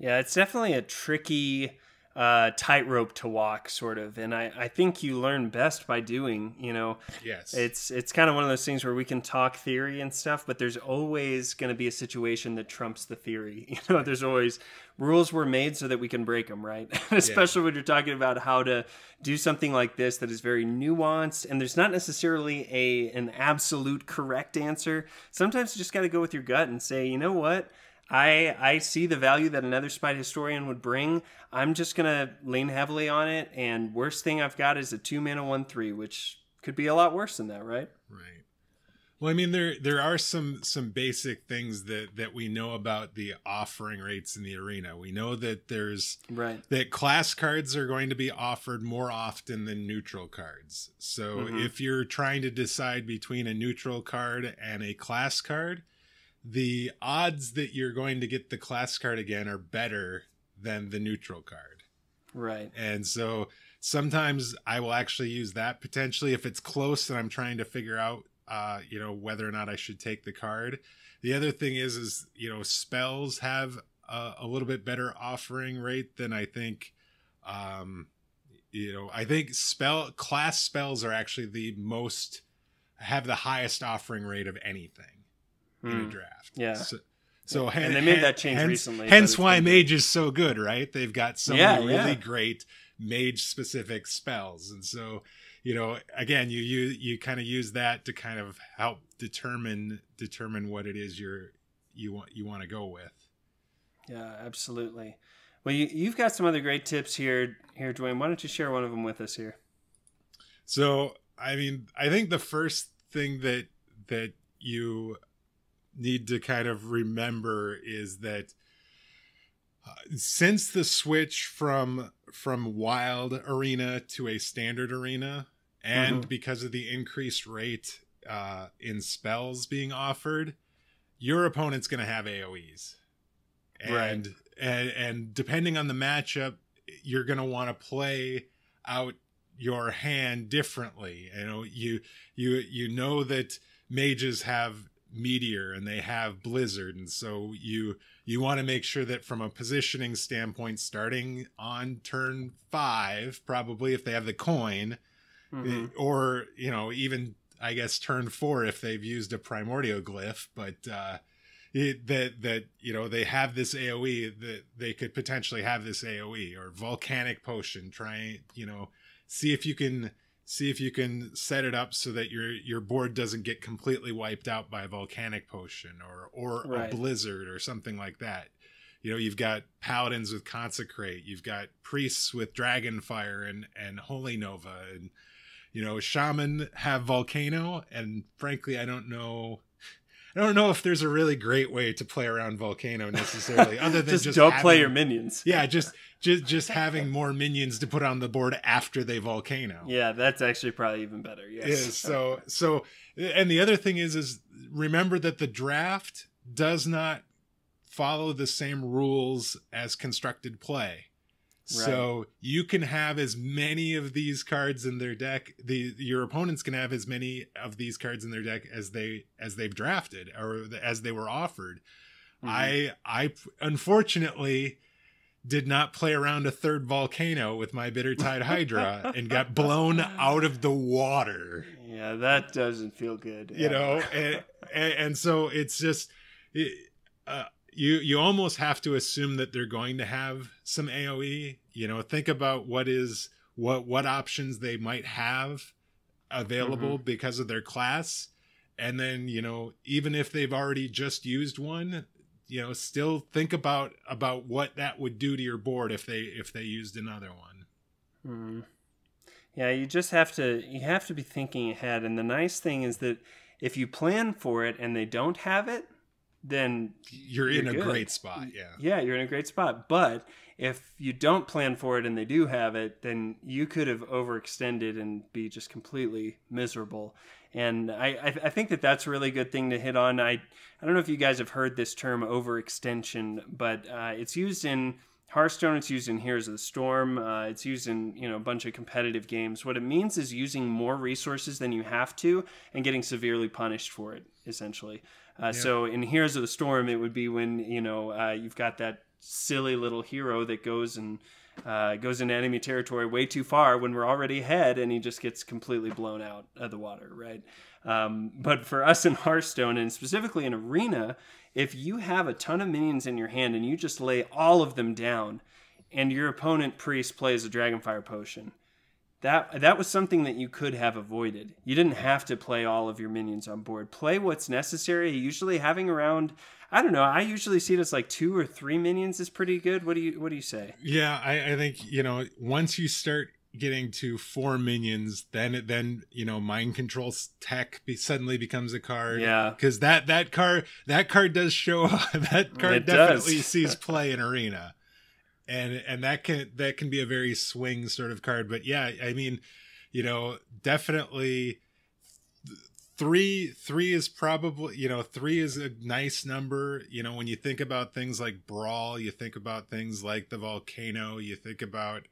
Yeah, it's definitely a tricky tightrope to walk, sort of, and I think you learn best by doing. You know, yes, it's kind of one of those things where we can talk theory and stuff, but there's always going to be a situation that trumps the theory. You know, there's always rules were made so that we can break them, right? Especially when you're talking about how to do something like this that is very nuanced, and there's not necessarily an absolute correct answer. Sometimes you just got to go with your gut and say, you know what? I see the value that another Spite Historian would bring. I'm just going to lean heavily on it, and worst thing I've got is a 2-mana 1/3, which could be a lot worse than that, right? Right. Well, I mean, there are some basic things that we know about the offering rates in the arena. We know that that class cards are going to be offered more often than neutral cards. So if you're trying to decide between a neutral card and a class card, the odds that you're going to get the class card again are better than the neutral card. Right. And so sometimes I will actually use that potentially if it's close and I'm trying to figure out, you know, whether or not I should take the card. The other thing is, you know, spells have a little bit better offering rate than I think, you know, I think class spells are actually have the highest offering rate of anything. in a draft. Yeah. So and they made that change recently. Hence why Mage is so good, right? They've got so many really yeah. great Mage-specific spells. And so, again, you kind of use that to kind of help determine what it is you want to go with. Yeah, absolutely. Well, you've got some other great tips here, Dwayne. Why don't you share one of them with us here? So, I mean, I think the first thing that you need to kind of remember is that since the switch from wild arena to a standard arena, and because of the increased rate in spells being offered, your opponent's going to have AoEs, and depending on the matchup, you're going to want to play out your hand differently. You know that mages have Meteor and they have Blizzard, and so you want to make sure that from a positioning standpoint, starting on turn 5, probably if they have the coin, or even I guess turn 4 if they've used a primordial glyph, but that they have this AoE, that they could potentially have this AoE or volcanic potion. Try see if you can set it up so that your board doesn't get completely wiped out by a volcanic potion or a blizzard or something like that. You've got paladins with consecrate, you've got priests with dragonfire and holy nova, and shaman have volcano. And frankly, I don't know if there's a really great way to play around volcano necessarily, other than just don't play your minions. Yeah, just having more minions to put on the board after they volcano. Yeah, that's actually probably even better. Yes. So and the other thing is remember that the draft does not follow the same rules as constructed play. Right. So you can have as many of these cards in their deck. Your opponents can have as many of these cards in their deck as they've drafted or as they were offered. I unfortunately did not play around a third volcano with my Bittertide Hydra and got blown out of the water. Yeah, that doesn't feel good. And so it's just you almost have to assume that they're going to have some AoE. Think about what options they might have available because of their class, and then even if they've already just used one, still think about what that would do to your board if they used another one. Yeah, you have to be thinking ahead. And the nice thing is that if you plan for it and they don't have it, then you're in a great spot. Yeah, you're in a great spot. But if you don't plan for it and they do have it, then you could have overextended and be just completely miserable. And I think that's a really good thing to hit on. I don't know if you guys have heard this term overextension, but it's used in Hearthstone, it's used in Heroes of the Storm, it's used in a bunch of competitive games. What it means is using more resources than you have to and getting severely punished for it, essentially. So in Heroes of the Storm, it would be when you've got that silly little hero that goes into enemy territory way too far when we're already ahead, and he just gets completely blown out of the water, right? But for us in Hearthstone, and specifically in Arena, if you have a ton of minions in your hand and you just lay all of them down, and your opponent priest plays a Dragonfire Potion, that was something that you could have avoided. You didn't have to play all of your minions on board. Play what's necessary. Usually having around, I don't know, I usually see it as like 2 or 3 minions is pretty good. What do you say? Yeah, I think, once you start getting to 4 minions, then mind control tech suddenly becomes a card. Yeah, because that card does show up. That card definitely sees play in Arena. And that can be a very swing sort of card. But yeah, I mean, definitely 3 is probably, 3 is a nice number. When you think about things like Brawl, you think about things like the Volcano, you think about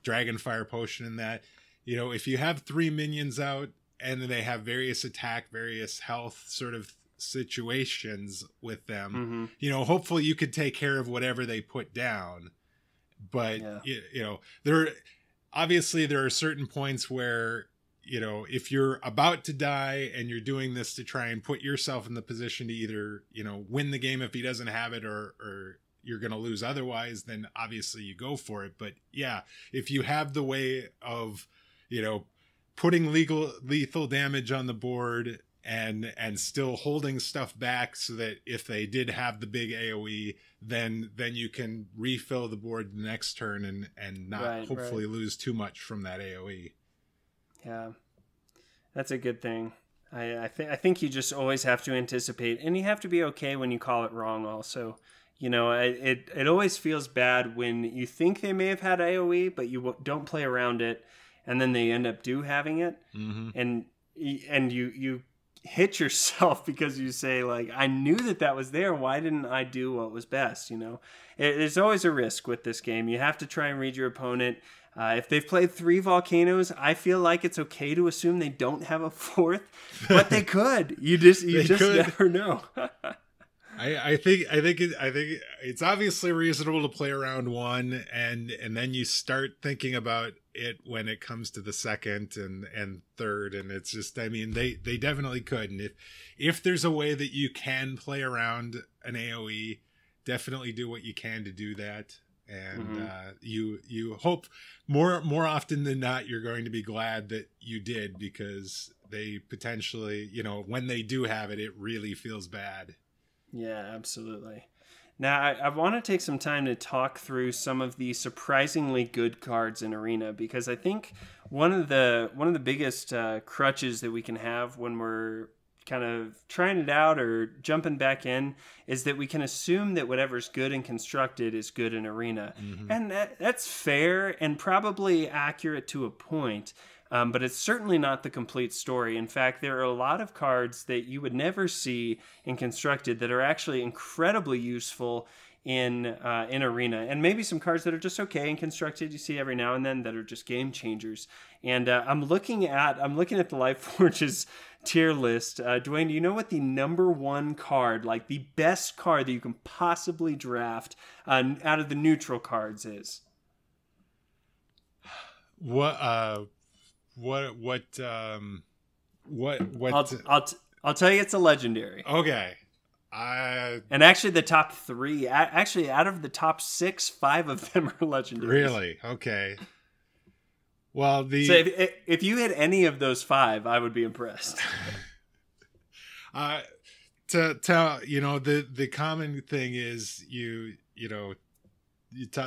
Dragonfire Potion and that. If you have 3 minions out and they have various attack, various health sort of situations with them, hopefully you could take care of whatever they put down. But there are certain points where if you're about to die and you're doing this to try and put yourself in the position to either, win the game if he doesn't have it, or you're going to lose otherwise, then obviously you go for it. But yeah, if you have the way of, putting lethal damage on the board and still holding stuff back so that if they did have the big AoE, then you can refill the board the next turn and not hopefully lose too much from that AoE. Yeah, that's a good thing. I think you just always have to anticipate, and you have to be okay when you call it wrong also. It always feels bad when you think they may have had AoE, but you don't play around it, and then they end up having it, and you hit yourself because you say, like, I knew that was there. Why didn't I do what was best? There's always a risk with this game. You have to try and read your opponent. If they've played 3 volcanoes, I feel like it's okay to assume they don't have a 4th, but they could. You just never know. I think it's obviously reasonable to play around 1, and then you start thinking about it when it comes to the 2nd and 3rd, and it's just, they definitely could. And if there's a way that you can play around an AoE, definitely do what you can to do that. And you hope more often than not you're going to be glad that you did, because they potentially, when they do have it, it really feels bad. Yeah, absolutely. Now, I want to take some time to talk through some of the surprisingly good cards in Arena, because I think one of the biggest crutches that we can have when we're kind of trying it out or jumping back in is that we can assume that whatever's good and constructed is good in Arena. And that's fair and probably accurate to a point. But it's certainly not the complete story. In fact, there are a lot of cards that you would never see in Constructed that are actually incredibly useful in Arena, and maybe some cards that are just okay in Constructed you see every now and then that are just game changers. And I'm looking at the Life Forge's tier list. Dwayne, do you know what the number 1 card, like the best card that you can possibly draft out of the neutral cards is? What? I'll tell you, it's a legendary. Okay. And actually the top 3, actually out of the top 6, 5 of them are legendaries. Really? Okay. Well, so if you hit any of those 5, I would be impressed. To tell, the common thing is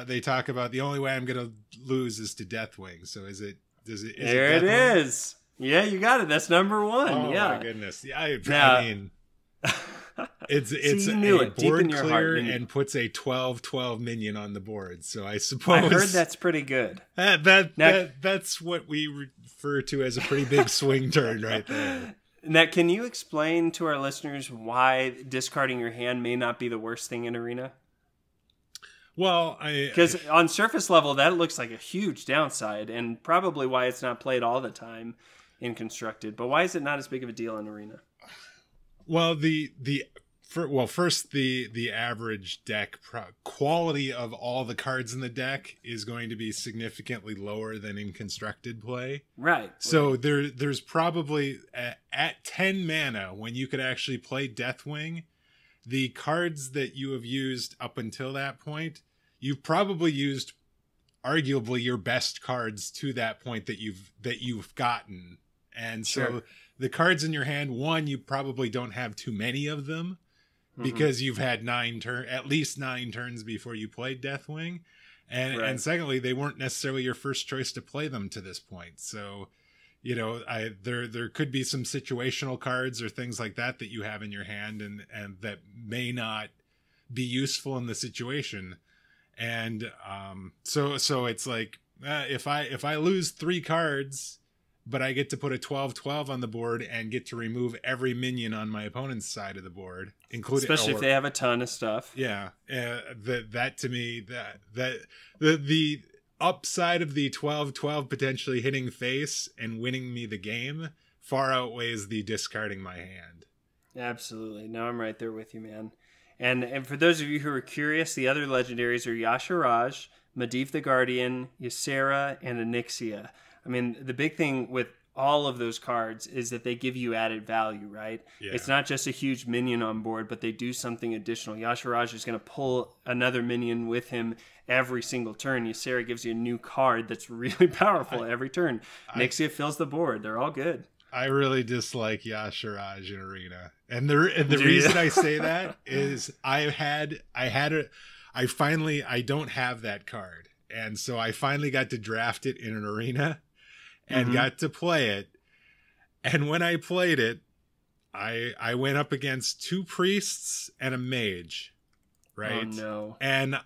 they talk about the only way I'm going to lose is to Deathwing. So is it there it is. Yeah, you got it. That's number 1. Oh yeah. My goodness. Yeah, I mean, it's See, a board clear and puts a 12/12 minion on the board. So I suppose I heard that's pretty good. That's what we refer to as a pretty big swing turn right there. Now, can you explain to our listeners why discarding your hand may not be the worst thing in Arena? Well, because on surface level, that looks like a huge downside, and probably why it's not played all the time in Constructed. But why is it not as big of a deal in Arena? Well, first the average deck quality of all the cards in the deck is going to be significantly lower than in Constructed play. Right. So there's probably at 10 mana when you could actually play Deathwing, the cards that you have used up until that point, you've probably used arguably your best cards to that point that you've gotten. And so the cards in your hand, one, you probably don't have too many of them because you've had at least 9 turns before you played Deathwing. And secondly, they weren't necessarily your first choice to play them to this point. So, there could be some situational cards or things like that you have in your hand and that may not be useful in the situation. And so it's like if I lose 3 cards, but I get to put a 12/12 on the board and get to remove every minion on my opponent's side of the board, including especially if they have a ton of stuff. Yeah, that to me the upside of the 12/12 potentially hitting face and winning me the game far outweighs the discarding my hand. Absolutely. No, I'm right there with you, man. And for those of you who are curious, the other legendaries are Yasharaj, Mageadeath the Guardian, Ysera, and Onyxia. I mean, the big thing with all of those cards is that they give you added value, right? Yeah. It's not just a huge minion on board, but they do something additional. Yashiraj is going to pull another minion with him every single turn. Ysera gives you a new card that's really powerful every turn. Nixia fills the board. They're all good. I really dislike Yashiraj in Arena. And the reason I say that is I don't have that card. And so I finally got to draft it in an Arena and got to play it. And when I played it, I went up against 2 priests and a mage, right? Oh no. And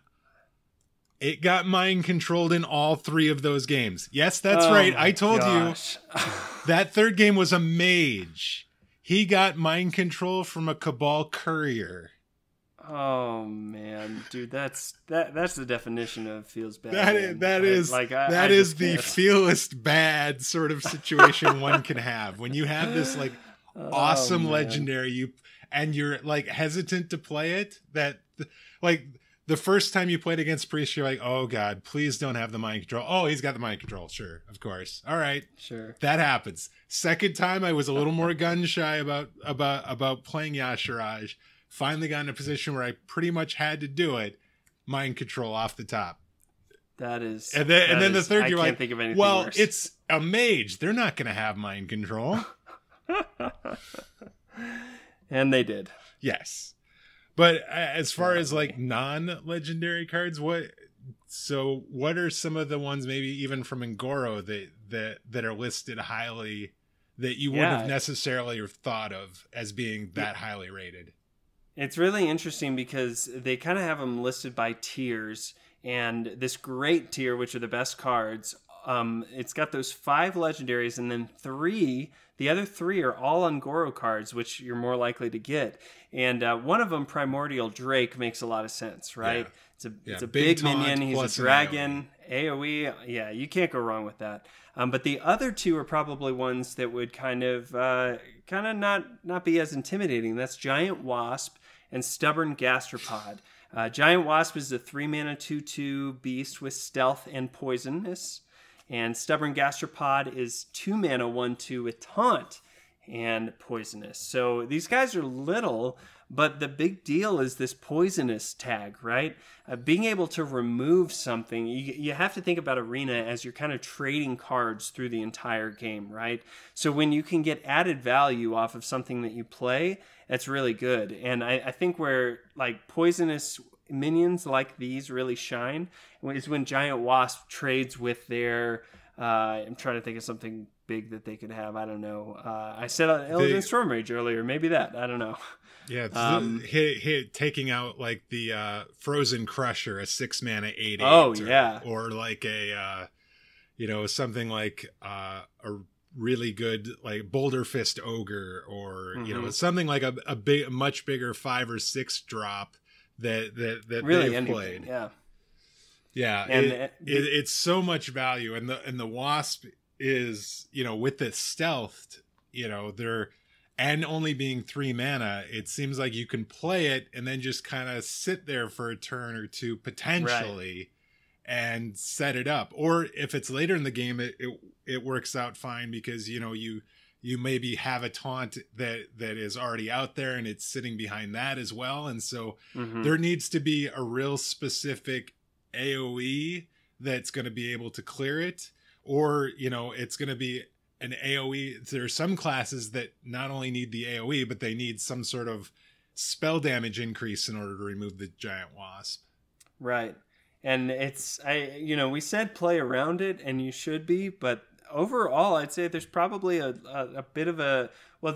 it got mind controlled in all 3 of those games. Yes, that's right. I told you that third game was a mage. He got mind control from a Cabal courier. Oh man, dude, that's the definition of feels bad. That is the feelest bad sort of situation one can have when you have this like awesome legendary and you're like hesitant to play it. That like the first time you played against Priest, you're like, oh god, please don't have the mind control. Oh, he's got the mind control. Sure, of course. All right, sure, that happens. Second time, I was a little more gun shy about playing Yashiraj. Finally got in a position where I pretty much had to do it. Mind control off the top. That is, and then the third, you're like, think of anything well, worse. It's a mage. They're not going to have mind control. And they did. Yes. But as far as like non-legendary cards, what are some of the ones maybe even from Ngoro that are listed highly that you wouldn't have necessarily thought of as being that highly rated? It's really interesting because they kind of have them listed by tiers, and this great tier, which are the best cards, it's got those 5 legendaries, and then the other 3 are all Ngoro cards, which you're more likely to get. And one of them, Primordial Drake, makes a lot of sense, right? Yeah. It's a big minion. He's a dragon. AoE. Yeah, you can't go wrong with that. But the other 2 are probably ones that would kind of not be as intimidating. That's Giant Wasp and Stubborn Gastropod. Giant Wasp is a 3-mana 2/2 beast with stealth and poisonous. And Stubborn Gastropod is 2-mana 1/2 with taunt and poisonous. So these guys are little, but the big deal is this poisonous tag, right? Being able to remove something, you have to think about Arena as you're kind of trading cards through the entire game, right? So when you can get added value off of something that you play, that's really good. And I think where like poisonous minions like these really shine is when Giant Wasp trades with their I'm trying to think of something big that they could have. I don't know. I said Elegant Storm Rage earlier. Maybe that. I don't know. Yeah, taking out like the Frozen Crusher, a 6-mana 8/8. Oh yeah, or like a something like a really good like Boulder Fist Ogre, or something like a big, much bigger 5 or 6 drop that really they've played. Yeah, and it's so much value, and the Wasp is with the stealth, they're. And only being 3 mana, it seems like you can play it and then just kind of sit there for a turn or 2 potentially, and set it up. Or if it's later in the game, it works out fine because you maybe have a taunt that is already out there and it's sitting behind that as well. And so there needs to be a real specific AoE that's going to be able to clear it, or it's going to be an AoE. There are some classes that not only need the AoE, but they need some sort of spell damage increase in order to remove the Giant Wasp. Right. And we said play around it, and you should be, but overall, I'd say there's probably a bit of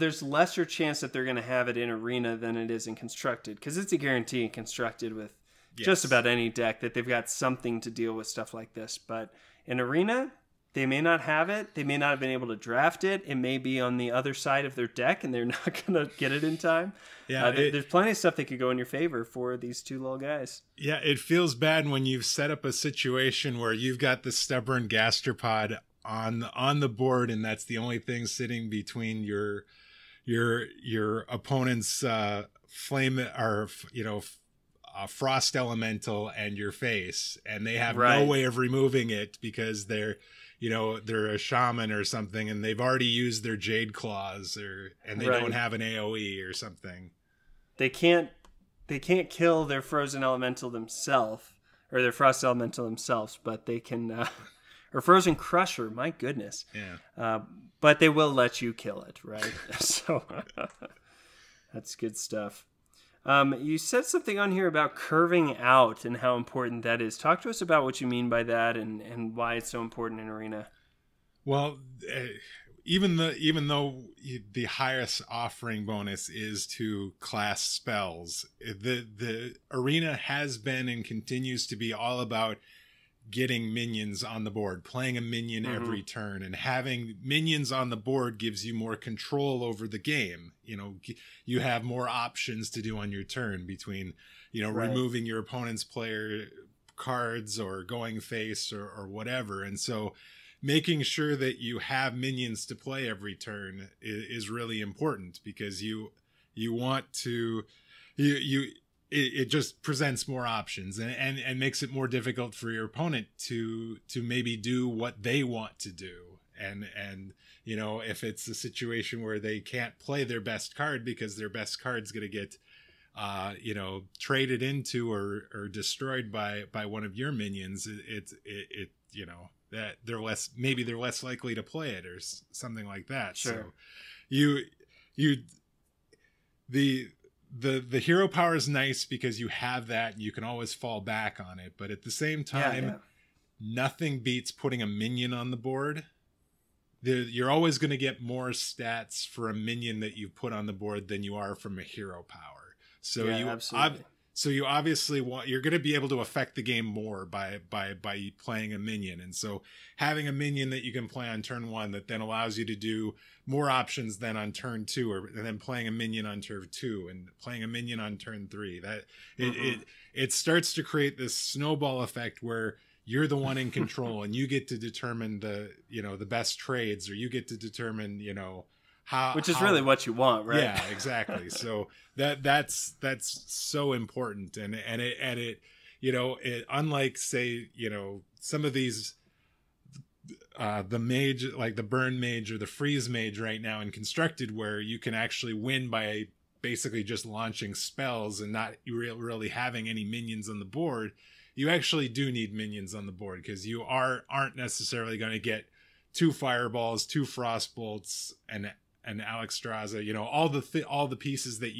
there's lesser chance that they're going to have it in Arena than it is in Constructed, because it's a guarantee in Constructed with just about any deck that they've got something to deal with stuff like this. But in Arena, they may not have it. They may not have been able to draft it. It may be on the other side of their deck, and they're not going to get it in time. Yeah, there's plenty of stuff that could go in your favor for these 2 little guys. Yeah, it feels bad when you've set up a situation where you've got the Stubborn Gastropod on the board, and that's the only thing sitting between your opponent's flame or a frost elemental and your face, and they have no Right. way of removing it because they're a shaman or something, and they've already used their jade claws, and they Right. don't have an AoE or something. They can't kill their frozen elemental themselves, or their frost elemental themselves, but they can, or frozen crusher. My goodness. Yeah. But they will let you kill it, right? So that's good stuff. You said something on here about curving out and how important that is. Talk to us about what you mean by that and why it's so important in Arena. Well, even though the highest offering bonus is to class spells, the Arena has been and continues to be all about getting minions on the board, playing a minion every turn, and having minions on the board gives you more control over the game. You have more options to do on your turn between, Right. removing your opponent's player cards or going face or whatever. And so making sure that you have minions to play every turn is really important, because you want to, it just presents more options and makes it more difficult for your opponent to maybe do what they want to do. And if it's a situation where they can't play their best card because their best card's going to get traded into or destroyed by one of your minions, that they're less likely to play it or something like that. Sure. So the hero power is nice because you have that and you can always fall back on it. But at the same time, nothing beats putting a minion on the board. You're always going to get more stats for a minion that you put on the board than you are from a hero power. So absolutely. So you obviously you're going to be able to affect the game more by playing a minion. And so having a minion that you can play on turn 1 that then allows you to do more options than on turn 2, and then playing a minion on turn 2 and playing a minion on turn 3, that it starts to create this snowball effect where you're the one in control and you get to determine the best trades, or you get to determine, which is really what you want, right? Yeah, exactly. So that's so important, and it unlike, say, some of these the mage, like the burn mage or the freeze mage right now in constructed, where you can actually win by basically just launching spells and not really having any minions on the board. You actually do need minions on the board, because you aren't necessarily going to get 2 fireballs, 2 frostbolts, and Alexstrasza, all the pieces that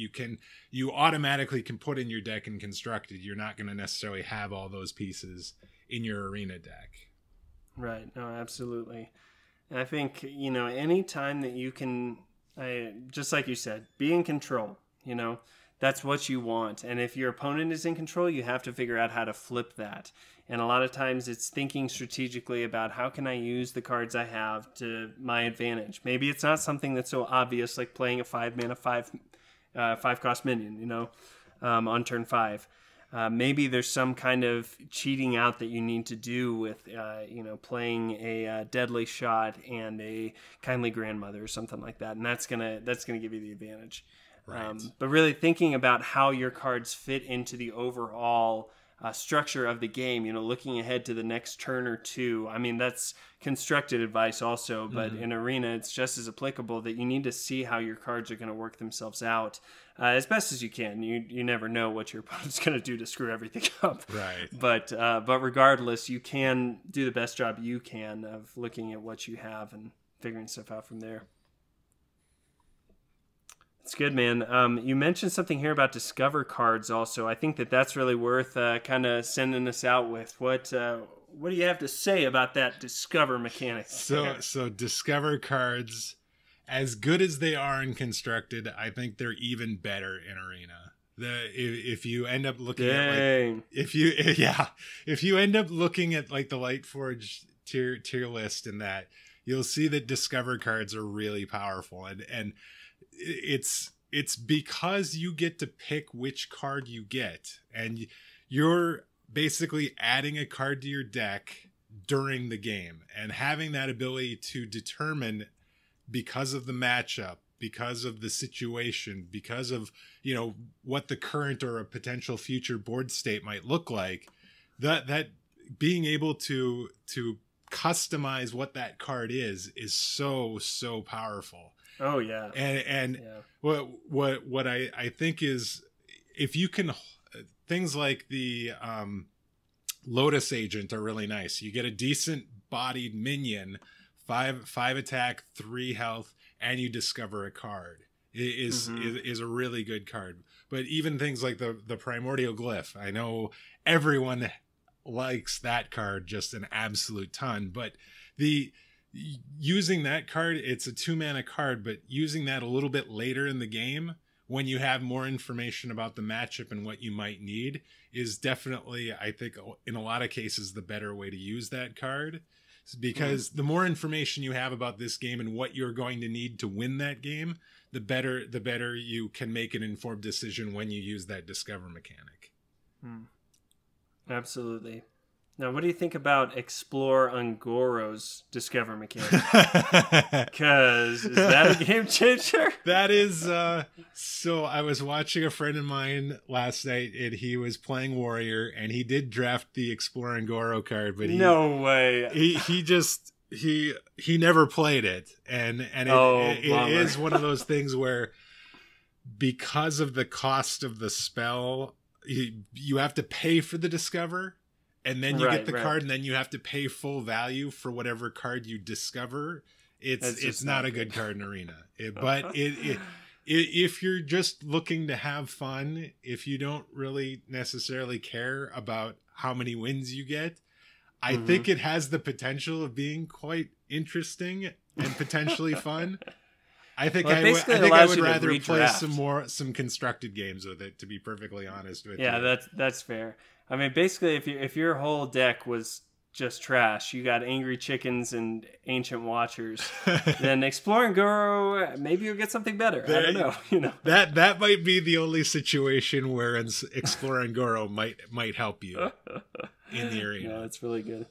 you automatically can put in your deck in constructed. You're not going to necessarily have all those pieces in your Arena deck. Right. No, absolutely. And I think, any time that you can, just like you said, be in control, that's what you want. And if your opponent is in control, you have to figure out how to flip that. And a lot of times it's thinking strategically about how can I use the cards I have to my advantage. Maybe it's not something that's so obvious, like playing a 5-mana 5-cost minion, on turn 5. Maybe there's some kind of cheating out that you need to do with, playing a deadly shot and a kindly grandmother or something like that, and that's gonna give you the advantage. Right. But really thinking about how your cards fit into the overall structure of the game, looking ahead to the next turn or two. I mean, that's constructed advice also, but in Arena, it's just as applicable that you need to see how your cards are going to work themselves out as best as you can. You never know what your opponent's going to do to screw everything up. Right. But regardless, you can do the best job you can of looking at what you have and figuring stuff out from there. It's good, man. You mentioned something here about Discover cards also. I think that's really worth kind of sending us out with. What do you have to say about that Discover mechanic? So Discover cards, as good as they are in constructed, I think they're even better in Arena. If you end up looking at if you end up looking at like the Lightforge tier list, and that, you'll see that Discover cards are really powerful, and it's because you get to pick which card you get, and you're basically adding a card to your deck during the game, and having that ability to determine, because of the matchup, because of the situation, because of, you know, what the current or a potential future board state might look like, that being able to customize what that card is so powerful. Oh yeah. And yeah. what I think is, if you can, things like the Lotus Agent are really nice. You get a decent bodied minion, 5 attack, 3 health, and you discover a card. Is a really good card. But even things like the Primordial Glyph, I know everyone likes that card just an absolute ton, but using that card, it's a 2-mana card, but using that a little bit later in the game when you have more information about the matchup and what you might need is definitely, I think, in a lot of cases, the better way to use that card. Because the more information you have about this game and what you're going to need to win that game, the better you can make an informed decision when you use that discover mechanic. Absolutely. Now, what do you think about Explore Ungoro's discover mechanic? Because is that a game changer? That is, so I was watching a friend of mine last night, and he was playing Warrior, and he did draft the Explore Ungoro card, but no way. He never played it, and it is one of those things where, because of the cost of the spell, you have to pay for the discover. And then you get the card, and then you have to pay full value for whatever card you discover. It's not a good card in Arena. But if you're just looking to have fun, if you don't really necessarily care about how many wins you get, I think it has the potential of being quite interesting and potentially fun. I think I would rather play some constructed games with it, to be perfectly honest with you. Yeah, that's fair. I mean, basically, if your whole deck was just trash, you got Angry Chickens and Ancient Watchers, then Exploring Guru, maybe you'll get something better. I don't know. You know, that might be the only situation where Exploring Guru might help you in the arena. Yeah, that's really good.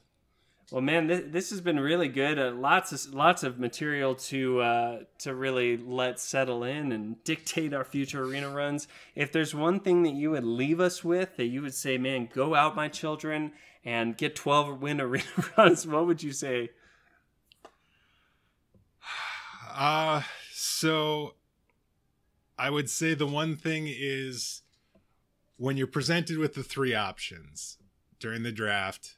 Well, man, this has been really good. Lots of material to really let settle in and dictate our future arena runs. If there's one thing that you would leave us with, that you would say, man, go out, my children, and get 12-win arena runs, what would you say? So I would say the one thing is, when you're presented with the 3 options during the draft,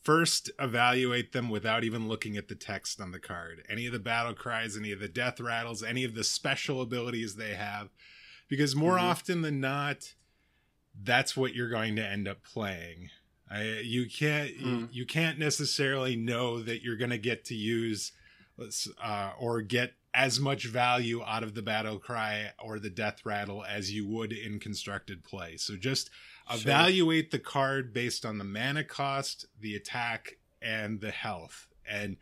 first, evaluate them without even looking at the text on the card. Any of the battle cries, any of the death rattles, any of the special abilities they have. Because more often than not, that's what you're going to end up playing. You can't necessarily know that you're going to get to use or get as much value out of the battle cry or the death rattle as you would in constructed play. So just evaluate the card based on the mana cost, the attack, and the health, and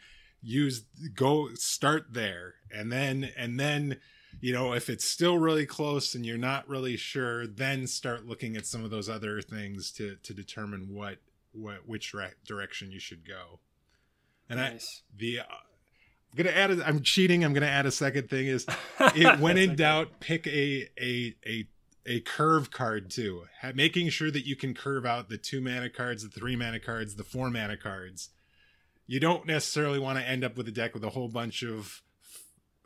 start there. And then, you know, if it's still really close and you're not really sure, then start looking at some of those other things to determine which direction you should go. And nice. I'm cheating. I'm going to add a second thing is, when in doubt, pick a curve card too, making sure that you can curve out the 2-mana cards, the 3-mana cards, the 4-mana cards. You don't necessarily want to end up with a deck with a whole bunch of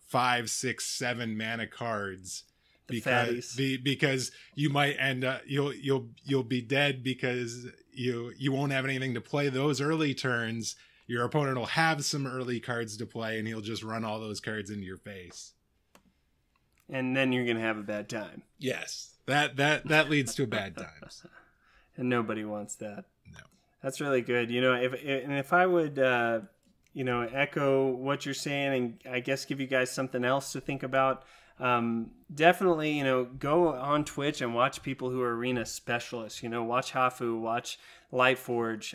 5, 6, 7 mana cards, because you might end up, you'll be dead because you won't have anything to play those early turns. Your opponent will have some early cards to play, and he'll just run all those cards into your face. And then you're going to have a bad time. Yes. That leads to bad times. And nobody wants that. No. That's really good. You know, if I would, echo what you're saying, and I guess give you guys something else to think about, definitely, go on Twitch and watch people who are arena specialists. Watch Hafu, watch Lightforge,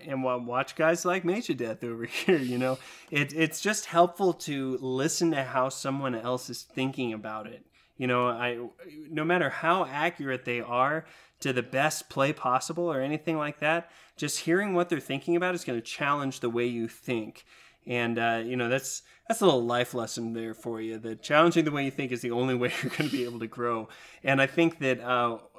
and watch guys like Mageadeath over here. It's just helpful to listen to how someone else is thinking about it. No matter how accurate they are to the best play possible or anything like that, just hearing what they're thinking about is going to challenge the way you think. And that's a little life lesson there for you. That challenging the way you think is the only way you're going to be able to grow. And I think that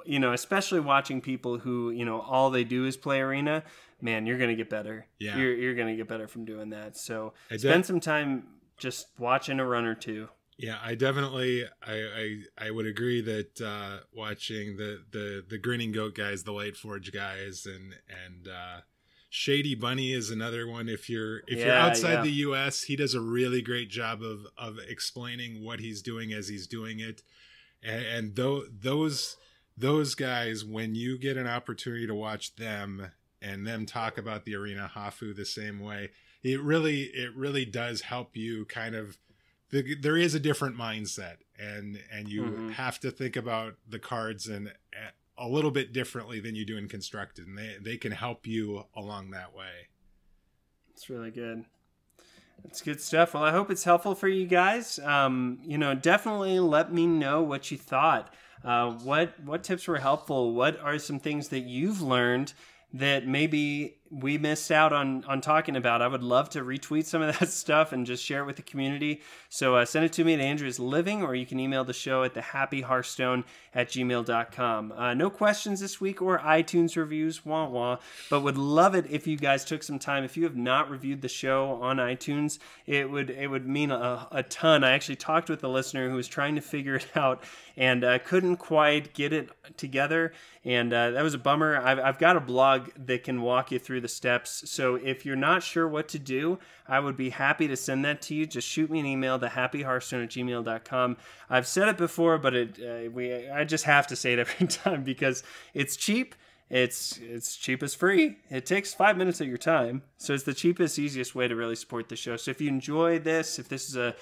especially watching people who all they do is play Arena, man, you're going to get better. Yeah, you're going to get better from doing that. So spend some time just watching a run or two. Yeah, I definitely I would agree that watching the Grinning Goat guys, the Lightforge guys, and Shady Bunny is another one. If you're outside the US, he does a really great job of explaining what he's doing as he's doing it. And those guys, when you get an opportunity to watch them and them talk about the Arena Hafu the same way, it really does help you kind of. There is a different mindset, and you have to think about the cards and a little bit differently than you do in Constructed, and they can help you along that way. It's really good. That's good stuff. Well, I hope it's helpful for you guys. Definitely let me know what you thought. What tips were helpful? What are some things that you've learned that maybe we missed out on talking about? I would love to retweet some of that stuff and just share it with the community. So send it to me at Andrew's Living, or you can email the show at thehappyhearthstone@gmail.com. No questions this week or iTunes reviews, wah wah, but would love it if you guys took some time. If you have not reviewed the show on iTunes, it would mean a ton. I actually talked with a listener who was trying to figure it out and couldn't quite get it together, and that was a bummer. I've got a blog that can walk you through the steps, so if you're not sure what to do, I would be happy to send that to you. Just shoot me an email, thehappyhearthstone@gmail.com. I've said it before, but I just have to say it every time because it's cheap. It's cheap as free. It takes 5 minutes of your time, so it's the cheapest, easiest way to really support the show. So if you enjoy this, if this is a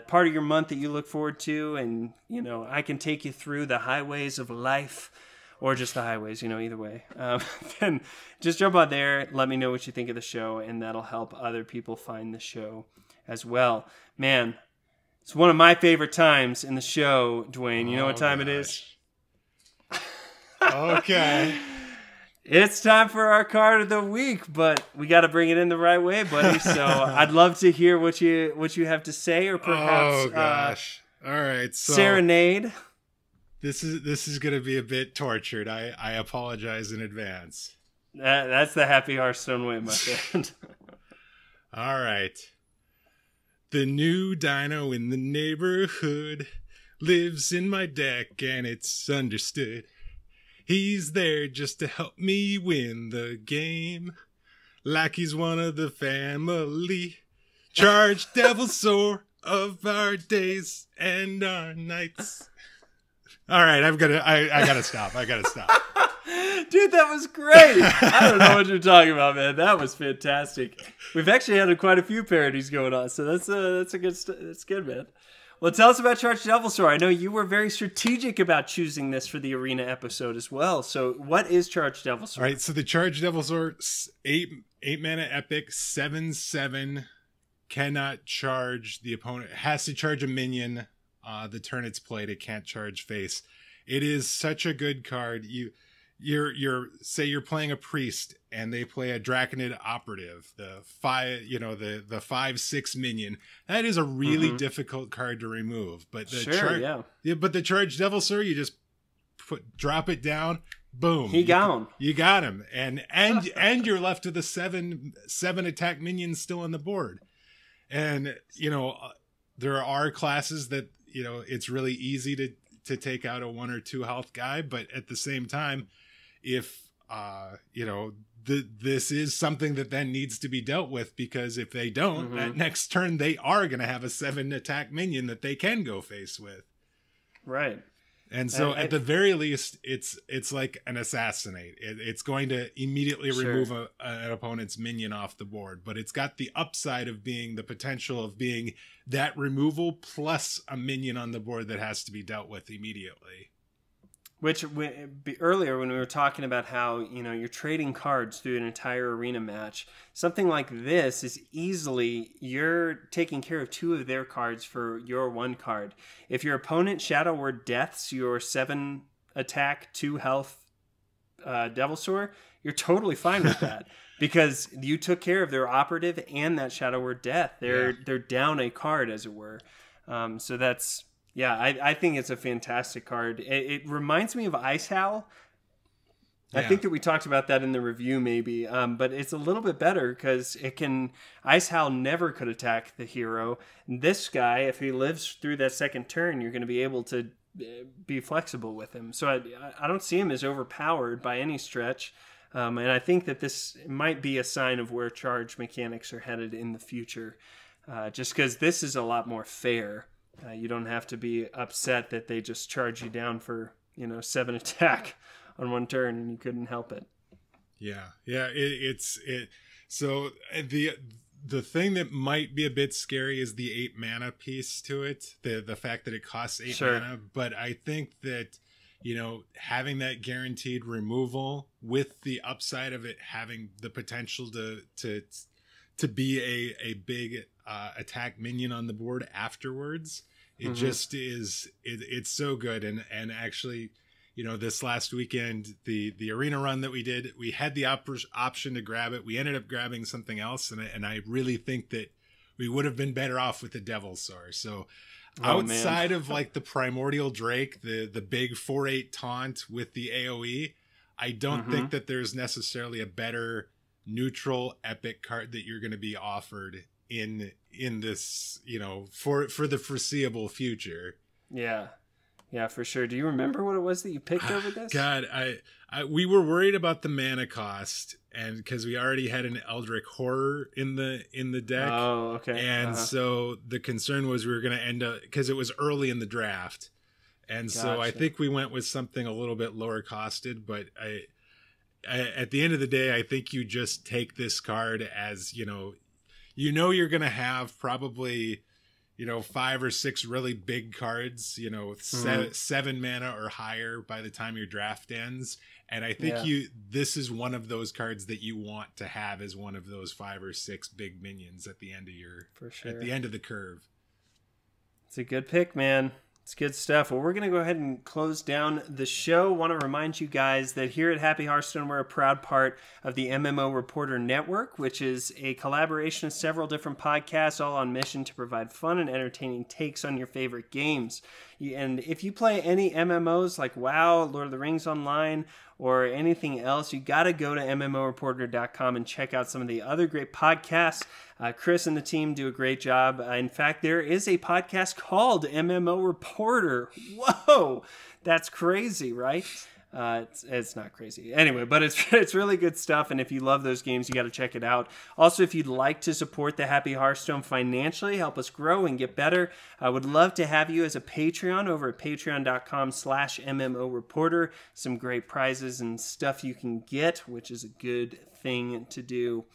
part of your month that you look forward to, and I can take you through the highways of life, or just the highways, either way, then just jump on there, let me know what you think of the show, and that'll help other people find the show as well. Man, it's one of my favorite times in the show, Dwayne. You know what time it is? Okay. It's time for our card of the week, but we got to bring it in the right way, buddy. So I'd love to hear what you have to say, or perhaps all right, so serenade. This is going to be a bit tortured. I apologize in advance. That's the Happy Hearthstone way, my friend. All right. The new dino in the neighborhood lives in my deck, and it's understood. He's there just to help me win the game, like he's one of the family. Charge Devilsaur of our days and our nights. All right, I gotta stop. Dude, that was great. I don't know what you're talking about, man. That was fantastic. We've actually had quite a few parodies going on, so that's good, man. Well, tell us about Charge Devilsaur. I know you were very strategic about choosing this for the Arena episode as well. So, what is Charge Devilsaur? All right, so the Charge Devilsaur, 8 mana epic, 7/7, cannot charge the opponent. It has to charge a minion. The turn it's played, it can't charge face. It is such a good card. Say you're playing a priest and they play a Draconid Operative, the 5/6 minion. That is a really difficult card to remove. But the but the Charge Devilsaur, you just drop it down, boom. You got him, and you're left with the seven attack minions still on the board. And there are classes that it's really easy to take out a 1 or 2 health guy, but at the same time, if this is something that then needs to be dealt with, because if they don't, that next turn they are going to have a 7 attack minion that they can go face with. Right. And so at the very least, it's like an assassinate. It's going to immediately remove an opponent's minion off the board, but it's got the upside of being the potential of being that removal plus a minion on the board that has to be dealt with immediately. Which earlier when we were talking about how you're trading cards through an entire Arena match, something like this is easily you're taking care of 2 of their cards for your 1 card. If your opponent Shadow Word Deaths your 7 attack 2 health Devilsaur, you're totally fine with that because you took care of their operative and that Shadow Word Death. They're down a card, as it were. So that's I think it's a fantastic card. It reminds me of Ice Howl. I think that we talked about that in the review, maybe, but it's a little bit better because it can. Ice Howl never could attack the hero. This guy, if he lives through that second turn, you're going to be able to be flexible with him. So I don't see him as overpowered by any stretch. And I think that this might be a sign of where charge mechanics are headed in the future, just because this is a lot more fair. You don't have to be upset that they just charge you down for 7 attack on one turn and you couldn't help it. So the thing that might be a bit scary is the 8 mana piece to it, the fact that it costs 8 mana. But I think that having that guaranteed removal with the upside of it having the potential to be a big attack minion on the board afterwards, it just is. It's so good. And actually, this last weekend, the arena run that we did, we had the option to grab it. We ended up grabbing something else, and I really think that we would have been better off with the Devilsaur. So outside of like the Primordial Drake, the big 4/8 taunt with the AoE, I don't think that there's necessarily a better neutral epic card that you're going to be offered in this, for the foreseeable future. Yeah, for sure. Do you remember what it was that you picked over this? God, we were worried about the mana cost, and because we already had an Eldritch Horror in the deck. Oh, okay. And so the concern was we were going to end up, because it was early in the draft, and so I think we went with something a little bit lower costed. But I at the end of the day, I think you just take this card as you're going to have probably 5 or 6 really big cards, 7 mana or higher by the time your draft ends. And I think this is one of those cards that you want to have as one of those 5 or 6 big minions at the end of at the end of the curve. It's a good pick, man. It's good stuff. Well, we're going to go ahead and close down the show. Want to remind you guys that here at Happy Hearthstone, we're a proud part of the MMO Reporter Network, which is a collaboration of several different podcasts, all on mission to provide fun and entertaining takes on your favorite games. And if you play any MMOs like WoW, Lord of the Rings Online, or anything else, you got to go to MMOreporter.com and check out some of the other great podcasts. Chris and the team do a great job. In fact, there is a podcast called MMO Reporter. Whoa, that's crazy, right? It's not crazy. Anyway, but it's really good stuff, and if you love those games, you got to check it out. Also, if you'd like to support the Happy Hearthstone financially, help us grow and get better, I would love to have you as a Patreon over at patreon.com/MMO Reporter. Some great prizes and stuff you can get, which is a good thing to do.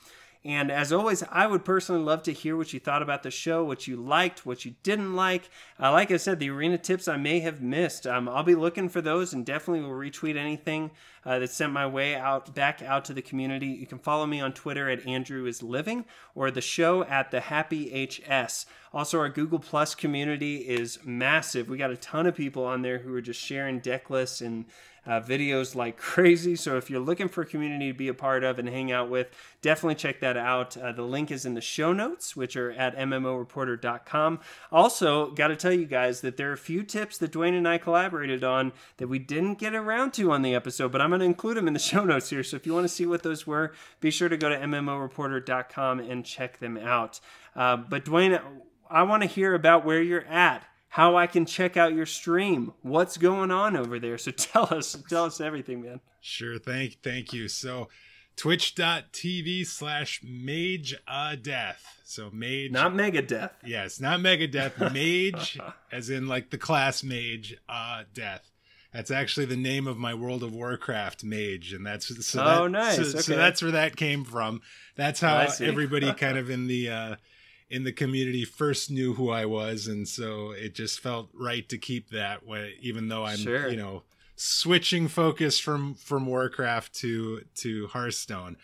And as always, I would personally love to hear what you thought about the show, what you liked, what you didn't like. Like I said, the arena tips I may have missed. I'll be looking for those and definitely will retweet anything that's sent my way back out to the community. You can follow me on Twitter at AndrewIsLiving or the show at the Happy HS. Also, our Google Plus community is massive. We got a ton of people on there who are just sharing deck lists and videos like crazy. So if you're looking for a community to be a part of and hang out with, definitely check that out. The link is in the show notes, which are at MMOreporter.com. Also, got to tell you guys that there are a few tips that Dwayne and I collaborated on that we didn't get around to on the episode, but I'm going to include them in the show notes here. So if you want to see what those were, be sure to go to MMOreporter.com and check them out. But Dwayne, I want to hear about where you're at, how I can check out your stream, what's going on over there. So tell us everything, man. Sure. Thank you. So twitch.tv/Mageadeath. So Mage. Not Megadeath. Yes, not Megadeath. Mage, as in like the class Mage, Death. That's actually the name of my World of Warcraft mage. And that's, nice. So that's where that came from. That's how everybody kind of in the community first knew who I was, and so it just felt right to keep that way, even though I'm switching focus from Warcraft to Hearthstone.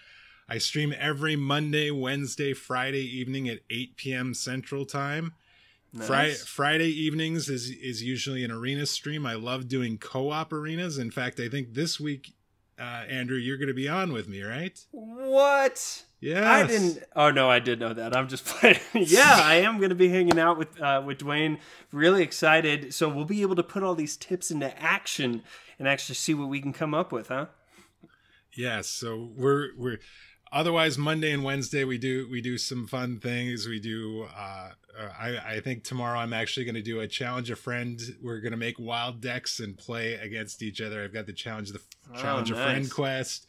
I stream every Monday, Wednesday, Friday evening at 8 p.m. Central Time. Nice. Friday evenings is usually an arena stream. I love doing co-op arenas. In fact, I think this week Andrew, you're going to be on with me, right? What? Yes. I didn't. Oh no, I did know that. I'm just playing. Yeah, I am going to be hanging out with Dwayne. Really excited. So we'll be able to put all these tips into action and actually see what we can come up with, huh? Yes. So we're otherwise Monday and Wednesday we do some fun things. We do. I think tomorrow I'm actually going to do a challenge a friend. We're going to make wild decks and play against each other. I've got the challenge a friend quest.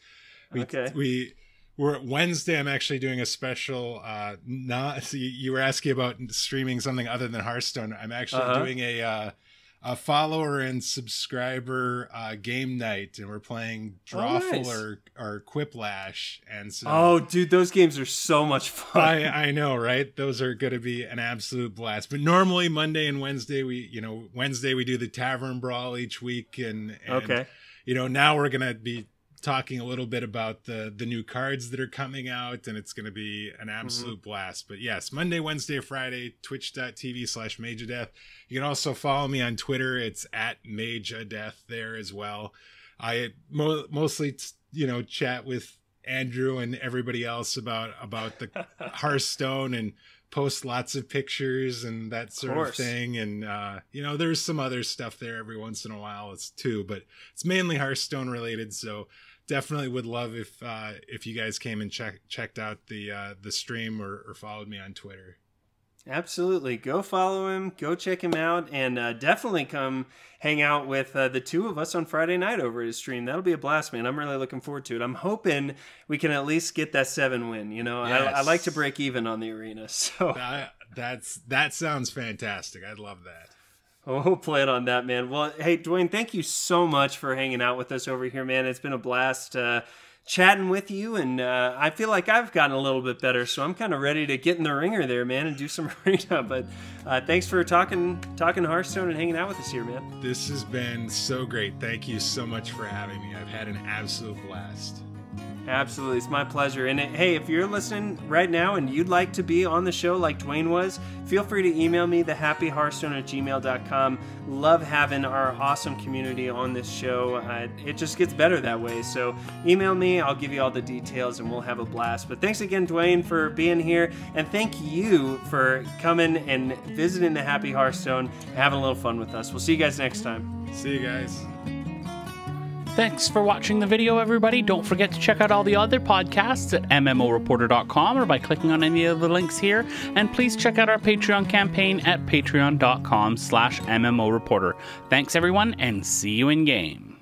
We're at Wednesday. I'm actually doing a special. You were asking about streaming something other than Hearthstone. I'm actually doing a follower and subscriber game night, and we're playing Drawful or Quiplash. And so, dude, those games are so much fun. I know, right? Those are going to be an absolute blast. But normally Monday and Wednesday, Wednesday we do the Tavern Brawl each week, and now we're going to be talking a little bit about the new cards that are coming out, and it's going to be an absolute blast. But yes, Monday, Wednesday, Friday, twitch.tv/Mageadeath. You can also follow me on Twitter. It's at Mageadeath there as well. I mostly chat with Andrew and everybody else about the Hearthstone and post lots of pictures and that sort of thing. And there's some other stuff there every once in a while too, but it's mainly Hearthstone related. So definitely would love if you guys came and checked out the stream or followed me on Twitter. Absolutely. Go follow him. Go check him out. And definitely come hang out with the two of us on Friday night over at his stream. That'll be a blast, man. I'm really looking forward to it. I'm hoping we can at least get that 7 win. Yes. I like to break even on the arena. So that sounds fantastic. I'd love that. We'll plan on that, man. Well, hey, Dwayne, thank you so much for hanging out with us over here, man. It's been a blast chatting with you, and I feel like I've gotten a little bit better, so I'm kind of ready to get in the ringer there, man, and do some arena. But thanks for talking Hearthstone and hanging out with us here, man. This has been so great. Thank you so much for having me. I've had an absolute blast. Absolutely. It's my pleasure. And hey, if you're listening right now and you'd like to be on the show like Dwayne was, feel free to email me, thehappyhearthstone@gmail.com. Love having our awesome community on this show. It just gets better that way. So email me. I'll give you all the details and we'll have a blast. But thanks again, Dwayne, for being here. And thank you for coming and visiting the Happy Hearthstone and having a little fun with us. We'll see you guys next time. See you guys. Thanks for watching the video, everybody. Don't forget to check out all the other podcasts at MMOreporter.com or by clicking on any of the links here. And please check out our Patreon campaign at patreon.com/MMOreporter. Thanks, everyone, and see you in game.